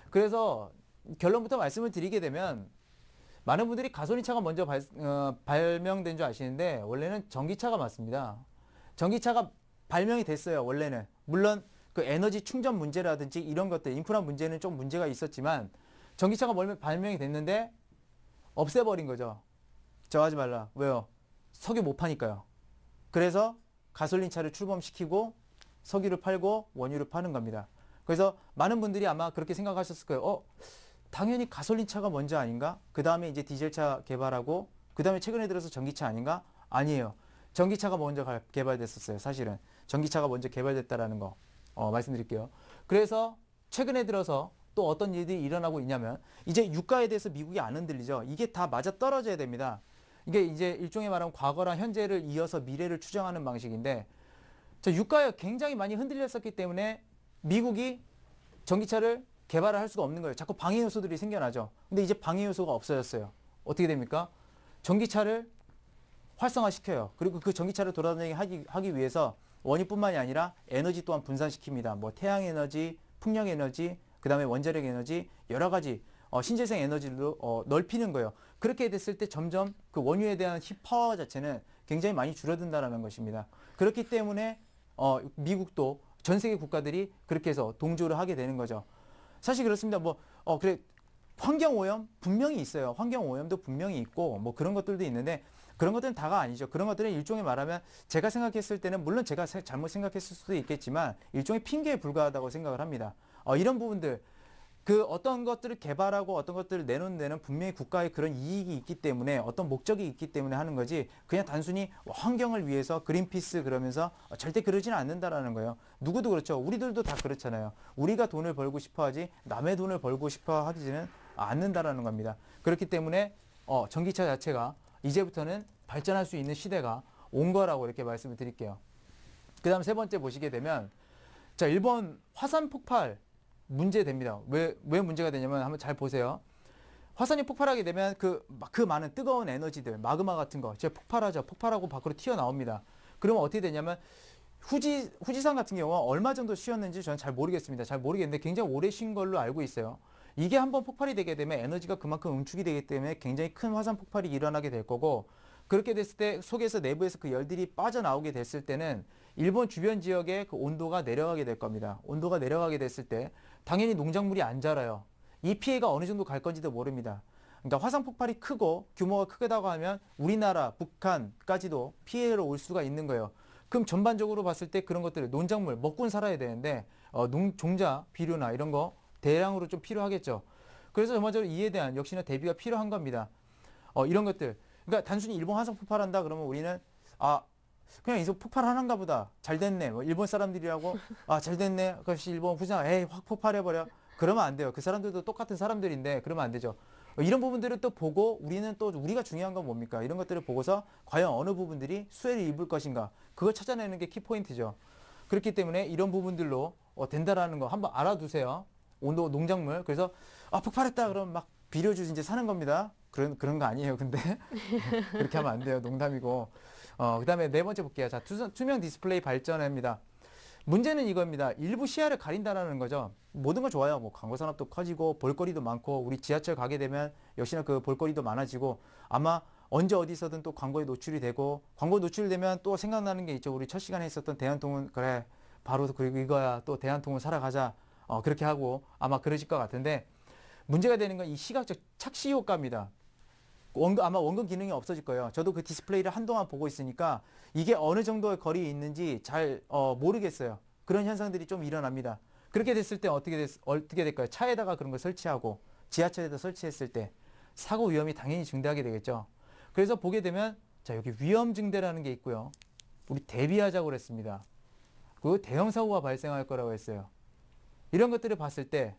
그래서 결론부터 말씀을 드리게 되면 많은 분들이 가솔린차가 먼저 발명된 줄 아시는데 원래는 전기차가 맞습니다. 전기차가 발명이 됐어요. 원래는 물론 그 에너지 충전 문제라든지 이런 것들 인프라 문제는 좀 문제가 있었지만 전기차가 발명이 됐는데 없애버린 거죠. 저 하지 말라. 왜요? 석유 못 파니까요. 그래서 가솔린차를 출범시키고 석유를 팔고 원유를 파는 겁니다. 그래서 많은 분들이 아마 그렇게 생각하셨을 거예요. 당연히 가솔린차가 먼저 아닌가? 그 다음에 이제 디젤차 개발하고 그 다음에 최근에 들어서 전기차 아닌가? 아니에요. 전기차가 먼저 개발됐었어요. 사실은. 전기차가 먼저 개발됐다라는 거 말씀드릴게요. 그래서 최근에 들어서 또 어떤 일들이 일어나고 있냐면 이제 유가에 대해서 미국이 안 흔들리죠. 이게 다 맞아 떨어져야 됩니다. 이게 이제 일종의 말하면 과거랑 현재를 이어서 미래를 추정하는 방식인데 자, 유가가 굉장히 많이 흔들렸었기 때문에 미국이 전기차를 개발을 할 수가 없는 거예요. 자꾸 방해 요소들이 생겨나죠. 근데 이제 방해 요소가 없어졌어요. 어떻게 됩니까? 전기차를 활성화시켜요. 그리고 그 전기차를 돌아다니게 하기 위해서 원유뿐만이 아니라 에너지 또한 분산시킵니다. 뭐 태양에너지, 풍력에너지, 그 다음에 원자력 에너지, 여러 가지 신재생 에너지로 넓히는 거예요. 그렇게 됐을 때 점점 그 원유에 대한 파워 자체는 굉장히 많이 줄어든다는 것입니다. 그렇기 때문에 미국도 전 세계 국가들이 그렇게 해서 동조를 하게 되는 거죠. 사실 그렇습니다. 그래 환경 오염 분명히 있어요. 환경 오염도 분명히 있고 뭐 그런 것들도 있는데 그런 것들은 다가 아니죠. 그런 것들은 일종의 말하면 제가 생각했을 때는 물론 제가 잘못 생각했을 수도 있겠지만 일종의 핑계에 불과하다고 생각을 합니다. 이런 부분들 그 어떤 것들을 개발하고 어떤 것들을 내놓는 데는 분명히 국가의 그런 이익이 있기 때문에 어떤 목적이 있기 때문에 하는 거지 그냥 단순히 환경을 위해서 그린피스 그러면서 절대 그러지는 않는다라는 거예요. 누구도 그렇죠. 우리들도 다 그렇잖아요. 우리가 돈을 벌고 싶어 하지 남의 돈을 벌고 싶어 하지는 않는다라는 겁니다. 그렇기 때문에 전기차 자체가 이제부터는 발전할 수 있는 시대가 온 거라고 이렇게 말씀을 드릴게요. 그 다음 세 번째 보시게 되면 자, 일본 화산 폭발 문제됩니다. 왜 문제가 되냐면 한번 잘 보세요. 화산이 폭발하게 되면 그 많은 뜨거운 에너지들, 마그마 같은 거, 이제 폭발하죠. 폭발하고 밖으로 튀어나옵니다. 그러면 어떻게 되냐면 후지산 같은 경우는 얼마 정도 쉬었는지 저는 잘 모르겠습니다. 잘 모르겠는데 굉장히 오래 쉰 걸로 알고 있어요. 이게 한번 폭발이 되게 되면 에너지가 그만큼 응축이 되기 때문에 굉장히 큰 화산 폭발이 일어나게 될 거고 그렇게 됐을 때 속에서 내부에서 그 열들이 빠져나오게 됐을 때는 일본 주변 지역의 그 온도가 내려가게 될 겁니다. 온도가 내려가게 됐을 때 당연히 농작물이 안 자라요. 이 피해가 어느 정도 갈 건지도 모릅니다. 그러니까 화산 폭발이 크고 규모가 크다고 하면 우리나라, 북한까지도 피해로 올 수가 있는 거예요. 그럼 전반적으로 봤을 때 그런 것들 농작물 먹고는 살아야 되는데 종자, 비료나 이런 거 대량으로 좀 필요하겠죠. 그래서 전반적으로 이에 대한 역시나 대비가 필요한 겁니다. 이런 것들. 그러니까 단순히 일본 화산 폭발한다 그러면 우리는 그냥 이거 폭발하는가 보다. 잘 됐네. 뭐 일본 사람들이라고 잘 됐네. 그것이 일본 후장 에이 확 폭발해버려. 그러면 안 돼요. 그 사람들도 똑같은 사람들인데 그러면 안 되죠. 이런 부분들을 또 보고 우리는 또 우리가 중요한 건 뭡니까? 이런 것들을 보고서 과연 어느 부분들이 수혜를 입을 것인가. 그걸 찾아내는 게 키포인트죠. 그렇기 때문에 이런 부분들로 된다라는 거 한번 알아두세요. 온도 농작물. 그래서 폭발했다 그러면 막 비료주 이제 사는 겁니다. 그런 거 아니에요. 근데 그렇게 하면 안 돼요. 농담이고. 그 다음에 네 번째 볼게요. 자, 투명 디스플레이 발전입니다. 문제는 이겁니다. 일부 시야를 가린다라는 거죠. 모든 건 좋아요. 뭐 광고 산업도 커지고 볼거리도 많고 우리 지하철 가게 되면 역시나 그 볼거리도 많아지고 아마 언제 어디서든 또 광고에 노출이 되고 광고 노출되면 또 생각나는 게 있죠. 우리 첫 시간에 있었던 대한통운 그래 바로 그리고 이거야 또 대한통운 살아가자 그렇게 하고 아마 그러실 것 같은데 문제가 되는 건 이 시각적 착시 효과입니다. 아마 원근 기능이 없어질 거예요. 저도 그 디스플레이를 한동안 보고 있으니까 이게 어느 정도의 거리에 있는지 잘 모르겠어요. 그런 현상들이 좀 일어납니다. 그렇게 됐을 때 어떻게 될까요? 차에다가 그런 걸 설치하고 지하철에다 설치했을 때 사고 위험이 당연히 증대하게 되겠죠. 그래서 보게 되면 자 여기 위험 증대라는 게 있고요. 우리 대비하자고 그랬습니다. 그 대형 사고가 발생할 거라고 했어요. 이런 것들을 봤을 때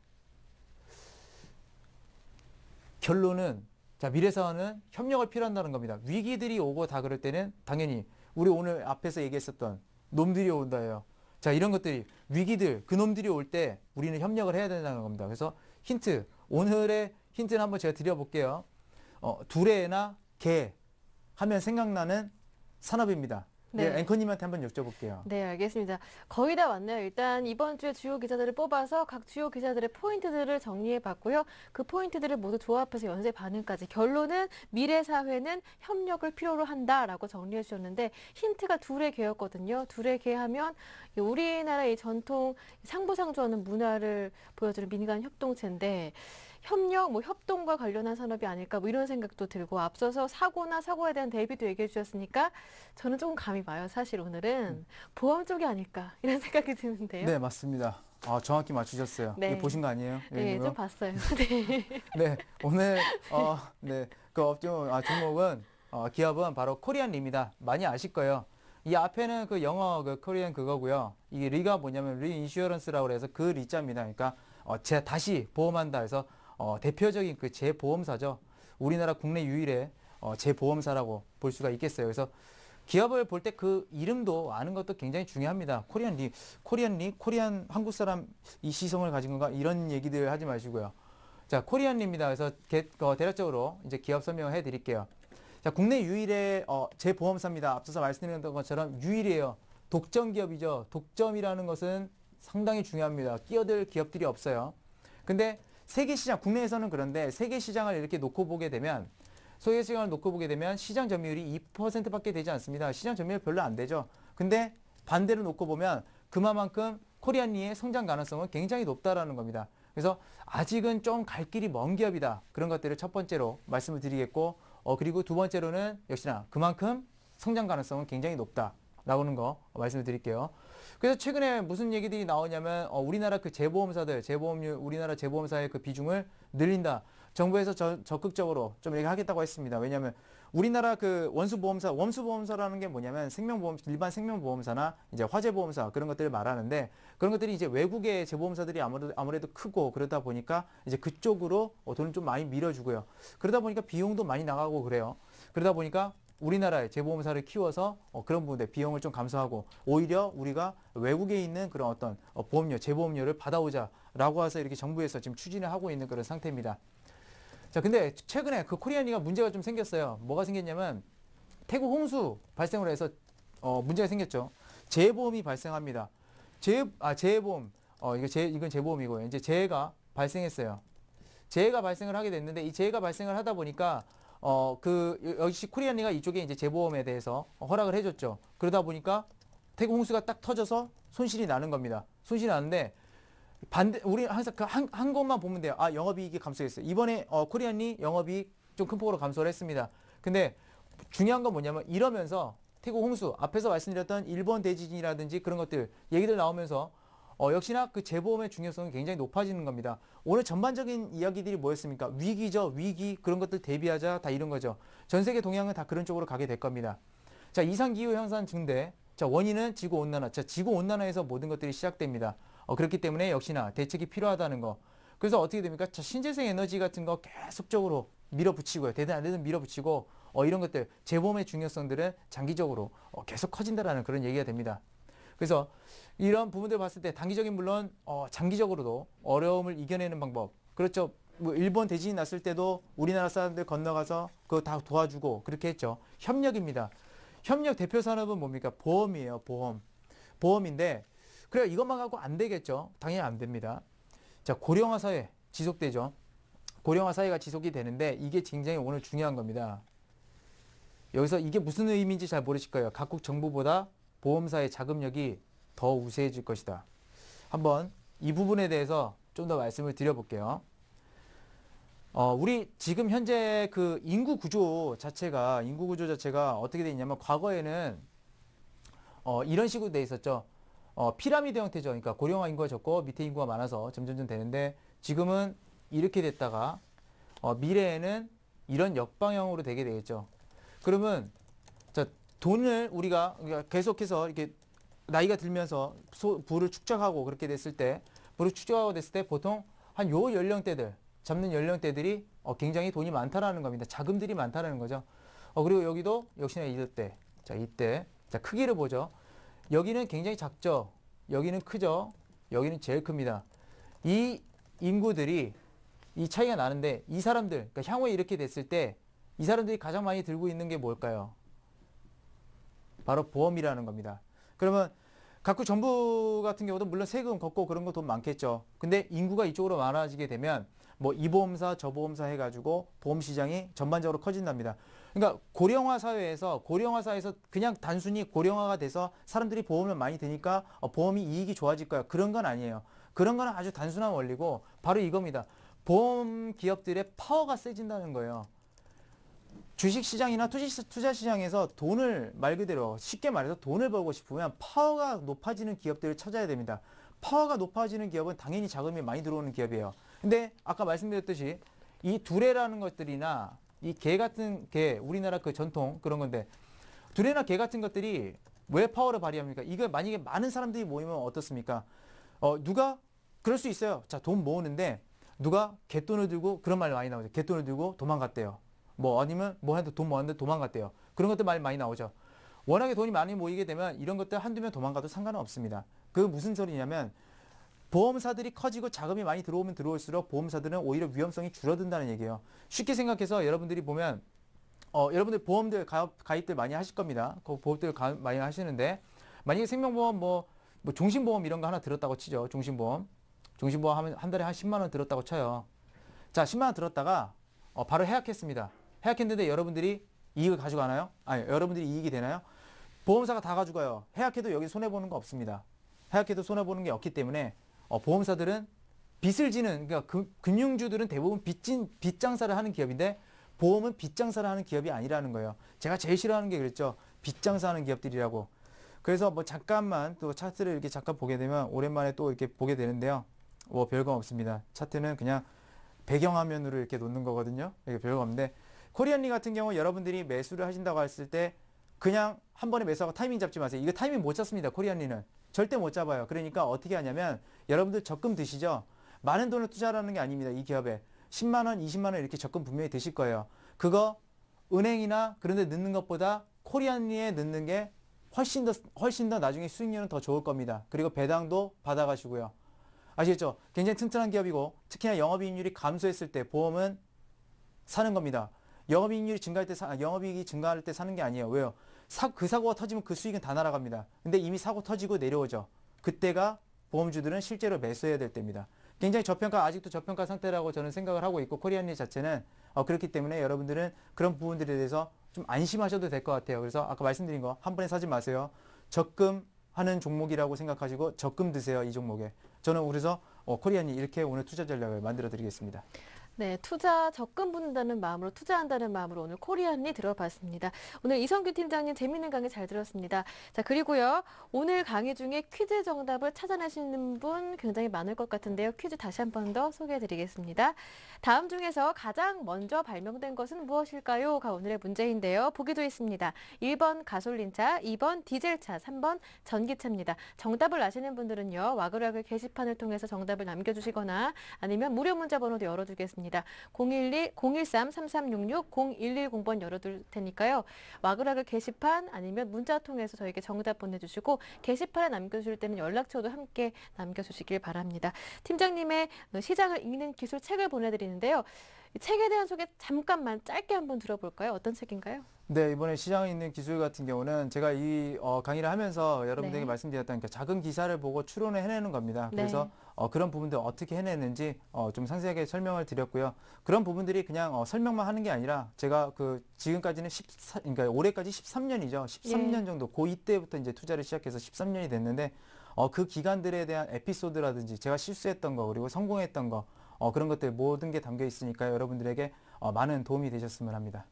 결론은 자, 미래사회는 협력을 필요한다는 겁니다. 위기들이 오고 다 그럴 때는 당연히 우리 오늘 앞에서 얘기했었던 놈들이 온다예요. 자, 이런 것들이 위기들, 그 놈들이 올 때 우리는 협력을 해야 된다는 겁니다. 그래서 힌트, 오늘의 힌트는 한번 제가 드려볼게요. 두레나 개 하면 생각나는 산업입니다. 네. 앵커님한테 한번 여쭤볼게요. 네, 알겠습니다. 거의 다 왔네요. 일단 이번 주에 주요 기사들을 뽑아서 각 주요 기사들의 포인트들을 정리해 봤고요. 그 포인트들을 모두 조합해서 연쇄 반응까지. 결론은 미래 사회는 협력을 필요로 한다라고 정리해 주셨는데 힌트가 둘의 개였거든요. 둘의 개 하면 우리나라의 전통 상부상조하는 문화를 보여주는 민간 협동체인데 협력, 협동과 관련한 산업이 아닐까 이런 생각도 들고 앞서서 사고나 사고에 대한 대비도 얘기해 주셨으니까 저는 조금 감이 와요. 사실 오늘은 보험 쪽이 아닐까 이런 생각이 드는데요. 네, 맞습니다. 정확히 맞추셨어요. 네. 이거 보신 거 아니에요? 네, 좀 봤어요. 네. 네, 오늘 그 업종 종목은 기업은 바로 코리안리입니다. 많이 아실 거예요. 이 앞에는 그 영어 그 코리안 그거고요. 이게 리가 뭐냐면 리인슈어런스라고 해서 그 리자입니다. 그러니까 제가 다시 보험한다 해서 대표적인 그 재보험사죠. 우리나라 국내 유일의 재보험사라고 볼 수가 있겠어요. 그래서 기업을 볼 때 그 이름도 아는 것도 굉장히 중요합니다. 코리안 한국 사람 이 시성을 가진 건가 이런 얘기들 하지 마시고요. 자, 코리안입니다. 그래서 대략적으로 이제 기업 설명을 해드릴게요. 자, 국내 유일의 재보험사입니다. 앞서서 말씀드렸던 것처럼 유일이에요. 독점 기업이죠. 독점이라는 것은 상당히 중요합니다. 끼어들 기업들이 없어요. 근데 세계 시장, 국내에서는 그런데 세계 시장을 이렇게 놓고 보게 되면 세계 시장을 놓고 보게 되면 시장 점유율이 2%밖에 되지 않습니다. 시장 점유율 별로 안 되죠. 근데 반대로 놓고 보면 그만큼 코리안리의 성장 가능성은 굉장히 높다라는 겁니다. 그래서 아직은 좀 갈 길이 먼 기업이다. 그런 것들을 첫 번째로 말씀을 드리겠고 그리고 두 번째로는 역시나 그만큼 성장 가능성은 굉장히 높다라는 거 말씀을 드릴게요. 그래서 최근에 무슨 얘기들이 나오냐면 우리나라 그 재보험사들, 우리나라 재보험사의 그 비중을 늘린다. 정부에서 적극적으로 좀 이렇게 하겠다고 했습니다. 왜냐하면 우리나라 그 웜수보험사라는 게 뭐냐면 일반 생명보험사나 이제 화재보험사 그런 것들을 말하는데 그런 것들이 이제 외국의 재보험사들이 아무래도 크고 그러다 보니까 이제 그쪽으로 돈을 좀 많이 밀어주고요. 그러다 보니까 비용도 많이 나가고 그래요. 그러다 보니까 우리나라의 재보험사를 키워서 그런 부분에 비용을 좀 감소하고 오히려 우리가 외국에 있는 그런 어떤 재보험료를 받아오자라고 해서 이렇게 정부에서 지금 추진을 하고 있는 그런 상태입니다. 자, 근데 최근에 그 코리안리가 문제가 좀 생겼어요. 뭐가 생겼냐면 태국 홍수 발생을 해서 문제가 생겼죠. 재보험이 발생합니다. 재보험. 이건 재보험이고요. 이제 재해가 발생했어요. 재해가 발생을 하게 됐는데 이 재해가 발생을 하다 보니까 역시 코리안리가 이쪽에 이제 재보험에 대해서 허락을 해줬죠. 그러다 보니까 태국 홍수가 딱 터져서 손실이 나는 겁니다. 손실이 나는데 우리 항상 한 것만 보면 돼요. 영업이익이 감소했어요. 이번에 코리안리 영업이익 좀 큰 폭으로 감소를 했습니다. 근데 중요한 건 뭐냐면 이러면서 태국 홍수 앞에서 말씀드렸던 일본 대지진이라든지 그런 것들 얘기들 나오면서 역시나 그 재보험의 중요성이 굉장히 높아지는 겁니다. 오늘 전반적인 이야기들이 뭐였습니까? 위기죠. 위기 그런 것들 대비하자 다 이런 거죠. 전 세계 동향은 다 그런 쪽으로 가게 될 겁니다. 자, 이상기후 현상 증대. 자, 원인은 지구온난화. 자, 지구온난화에서 모든 것들이 시작됩니다. 그렇기 때문에 역시나 대책이 필요하다는 거. 그래서 어떻게 됩니까? 자, 신재생 에너지 같은 거 계속적으로 밀어붙이고요. 되든 안 되든 밀어붙이고 이런 것들 재보험의 중요성들은 장기적으로 계속 커진다라는 그런 얘기가 됩니다. 그래서 이런 부분들 봤을 때 단기적인 물론 장기적으로도 어려움을 이겨내는 방법. 그렇죠. 뭐 일본 대지진 났을 때도 우리나라 사람들 건너가서 그거 다 도와주고 그렇게 했죠. 협력입니다. 협력 대표 산업은 뭡니까? 보험이에요. 보험인데 그래 이것만 갖고 안 되겠죠. 당연히 안 됩니다. 자, 고령화 사회 지속되죠. 고령화 사회가 지속이 되는데 이게 굉장히 오늘 중요한 겁니다. 여기서 이게 무슨 의미인지 잘 모르실 거예요. 각국 정부보다 보험사의 자금력이 더 우세해질 것이다. 한번 이 부분에 대해서 좀 더 말씀을 드려볼게요. 우리 지금 현재 그 인구 구조 자체가 어떻게 되어 있냐면 과거에는 이런 식으로 돼 있었죠. 피라미드 형태죠. 그러니까 고령화 인구가 적고 밑에 인구가 많아서 점점점 되는데 지금은 이렇게 됐다가 미래에는 이런 역방향으로 되게 되겠죠. 그러면 자, 돈을 우리가 계속해서 이렇게 나이가 들면서 부를 축적하고 그렇게 됐을 때 보통 한 요 연령대들 잡는 연령대들이 굉장히 돈이 많다라는 겁니다. 자금들이 많다라는 거죠. 그리고 여기도 역시나 이때 자, 크기를 보죠. 여기는 굉장히 작죠. 여기는 크죠. 여기는 제일 큽니다. 이 인구들이 이 차이가 나는데 이 사람들, 그러니까 향후에 이렇게 됐을 때 이 사람들이 가장 많이 들고 있는 게 뭘까요? 바로 보험이라는 겁니다. 그러면 각국 정부 같은 경우도 물론 세금 걷고 그런 거 돈 많겠죠. 근데 인구가 이쪽으로 많아지게 되면 뭐 이 보험사 저 보험사 해가지고 보험 시장이 전반적으로 커진답니다. 그러니까 고령화 사회에서 그냥 단순히 고령화가 돼서 사람들이 보험을 많이 드니까 보험이 이익이 좋아질 거야. 그런 건 아니에요. 그런 건 아주 단순한 원리고 바로 이겁니다. 보험 기업들의 파워가 세진다는 거예요. 주식시장이나 투자시장에서 돈을 말 그대로 쉽게 말해서 돈을 벌고 싶으면 파워가 높아지는 기업들을 찾아야 됩니다. 파워가 높아지는 기업은 당연히 자금이 많이 들어오는 기업이에요. 근데 아까 말씀드렸듯이 이 두레라는 것들이나 이 개 같은 개, 우리나라 그 전통 그런 건데 두레나 개 같은 것들이 왜 파워를 발휘합니까? 이거 만약에 많은 사람들이 모이면 어떻습니까? 누가 그럴 수 있어요. 자, 돈 모으는데 누가 갯돈을 들고 그런 말 많이 나오죠. 갯돈을 들고 도망갔대요. 뭐 아니면 뭐 하는데 돈 모았는데 도망갔대요. 그런 것들 많이 나오죠. 워낙에 돈이 많이 모이게 되면 이런 것들 한두 명 도망가도 상관은 없습니다. 그 무슨 소리냐면 보험사들이 커지고 자금이 많이 들어오면 들어올수록 보험사들은 오히려 위험성이 줄어든다는 얘기예요. 쉽게 생각해서 여러분들이 보면 여러분들 보험들 가입들 많이 하실 겁니다. 그 보험들 많이 하시는데 만약에 생명보험 뭐 종신보험 이런 거 하나 들었다고 치죠. 종신보험 하면 한 달에 한 10만 원 들었다고 쳐요. 자, 10만 원 들었다가 바로 해약했습니다. 해약했는데 여러분들이 이익을 가져가나요? 아니, 여러분들이 이익이 되나요? 보험사가 다 가져가요. 해약해도 여기 손해보는 거 없습니다. 해약해도 손해보는 게 없기 때문에 보험사들은 빚을 지는, 그러니까 금융주들은 대부분 빚 장사를 하는 기업인데 보험은 빚 장사를 하는 기업이 아니라는 거예요. 제가 제일 싫어하는 게 그랬죠. 빚 장사하는 기업들이라고. 그래서 뭐 잠깐만 또 차트를 이렇게 잠깐 보게 되면 오랜만에 또 이렇게 보게 되는데요. 뭐 별거 없습니다. 차트는 그냥 배경화면으로 이렇게 놓는 거거든요. 이게 별거 없는데 코리안리 같은 경우 여러분들이 매수를 하신다고 했을 때 그냥 한 번에 매수하고 타이밍 잡지 마세요. 이거 타이밍 못 잡습니다. 코리안리는. 절대 못 잡아요. 그러니까 어떻게 하냐면 여러분들 적금 드시죠. 많은 돈을 투자하는 게 아닙니다. 이 기업에. 10만 원, 20만 원 이렇게 적금 분명히 드실 거예요. 그거 은행이나 그런 데 넣는 것보다 코리안리에 넣는 게 훨씬 더 나중에 수익률은 더 좋을 겁니다. 그리고 배당도 받아가시고요. 아시겠죠? 굉장히 튼튼한 기업이고 특히나 영업이익률이 감소했을 때 보험은 사는 겁니다. 영업이익률이 증가할 때 영업이익이 증가할 때 사는 게 아니에요. 왜요? 그 사고가 터지면 그 수익은 다 날아갑니다. 근데 이미 사고 터지고 내려오죠. 그때가 보험주들은 실제로 매수해야 될 때입니다. 굉장히 아직도 저평가 상태라고 저는 생각을 하고 있고 코리안리 자체는 그렇기 때문에 여러분들은 그런 부분들에 대해서 좀 안심하셔도 될 것 같아요. 그래서 아까 말씀드린 거 한 번에 사지 마세요. 적금하는 종목이라고 생각하시고 적금 드세요. 이 종목에. 저는 그래서 코리안리 이렇게 오늘 투자 전략을 만들어 드리겠습니다. 네, 적금 붓는다는 마음으로 투자한다는 마음으로 오늘 코리안리 들어봤습니다. 오늘 이성규 팀장님 재밌는 강의 잘 들었습니다. 자, 그리고요. 오늘 강의 중에 퀴즈 정답을 찾아내시는 분 굉장히 많을 것 같은데요. 퀴즈 다시 한 번 더 소개해 드리겠습니다. 다음 중에서 가장 먼저 발명된 것은 무엇일까요?가 오늘의 문제인데요. 보기도 있습니다. 1번 가솔린차, 2번 디젤차, 3번 전기차입니다. 정답을 아시는 분들은요. 와글와글 게시판을 통해서 정답을 남겨주시거나 아니면 무료 문자 번호도 열어두겠습니다. 013-3366-0110번 열어둘 테니까요. 와글와글 게시판 아니면 문자 통해서 저에게 정답 보내주시고 게시판에 남겨주실 때는 연락처도 함께 남겨주시길 바랍니다. 팀장님의 시장을 읽는 기술 책을 보내드리는데요. 이 책에 대한 소개 잠깐만 짧게 한번 들어볼까요? 어떤 책인가요? 네, 이번에 시장에 있는 기술 같은 경우는 제가 이 강의를 하면서 여러분들에게 네. 말씀드렸던 작은 기사를 보고 추론을 해내는 겁니다. 그래서 그런 부분들 어떻게 해내는지 좀 상세하게 설명을 드렸고요. 그런 부분들이 그냥 설명만 하는 게 아니라 제가 지금까지는 그러니까 올해까지 13년이죠. 13년 정도 고2 때부터 이제 투자를 시작해서 13년이 됐는데 그 기간들에 대한 에피소드라든지 제가 실수했던 거 그리고 성공했던 거 그런 것들 모든 게 담겨 있으니까 여러분들에게 많은 도움이 되셨으면 합니다.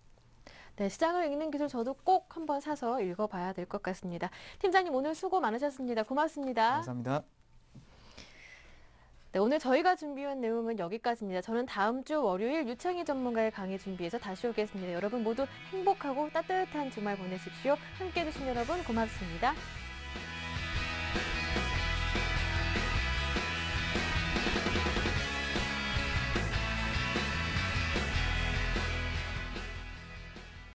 네, 시장을 읽는 기술 저도 꼭 한번 사서 읽어봐야 될 것 같습니다. 팀장님 오늘 수고 많으셨습니다. 고맙습니다. 감사합니다. 네, 오늘 저희가 준비한 내용은 여기까지입니다. 저는 다음 주 월요일 유창희 전문가의 강의 준비해서 다시 오겠습니다. 여러분 모두 행복하고 따뜻한 주말 보내십시오. 함께해 주신 여러분 고맙습니다.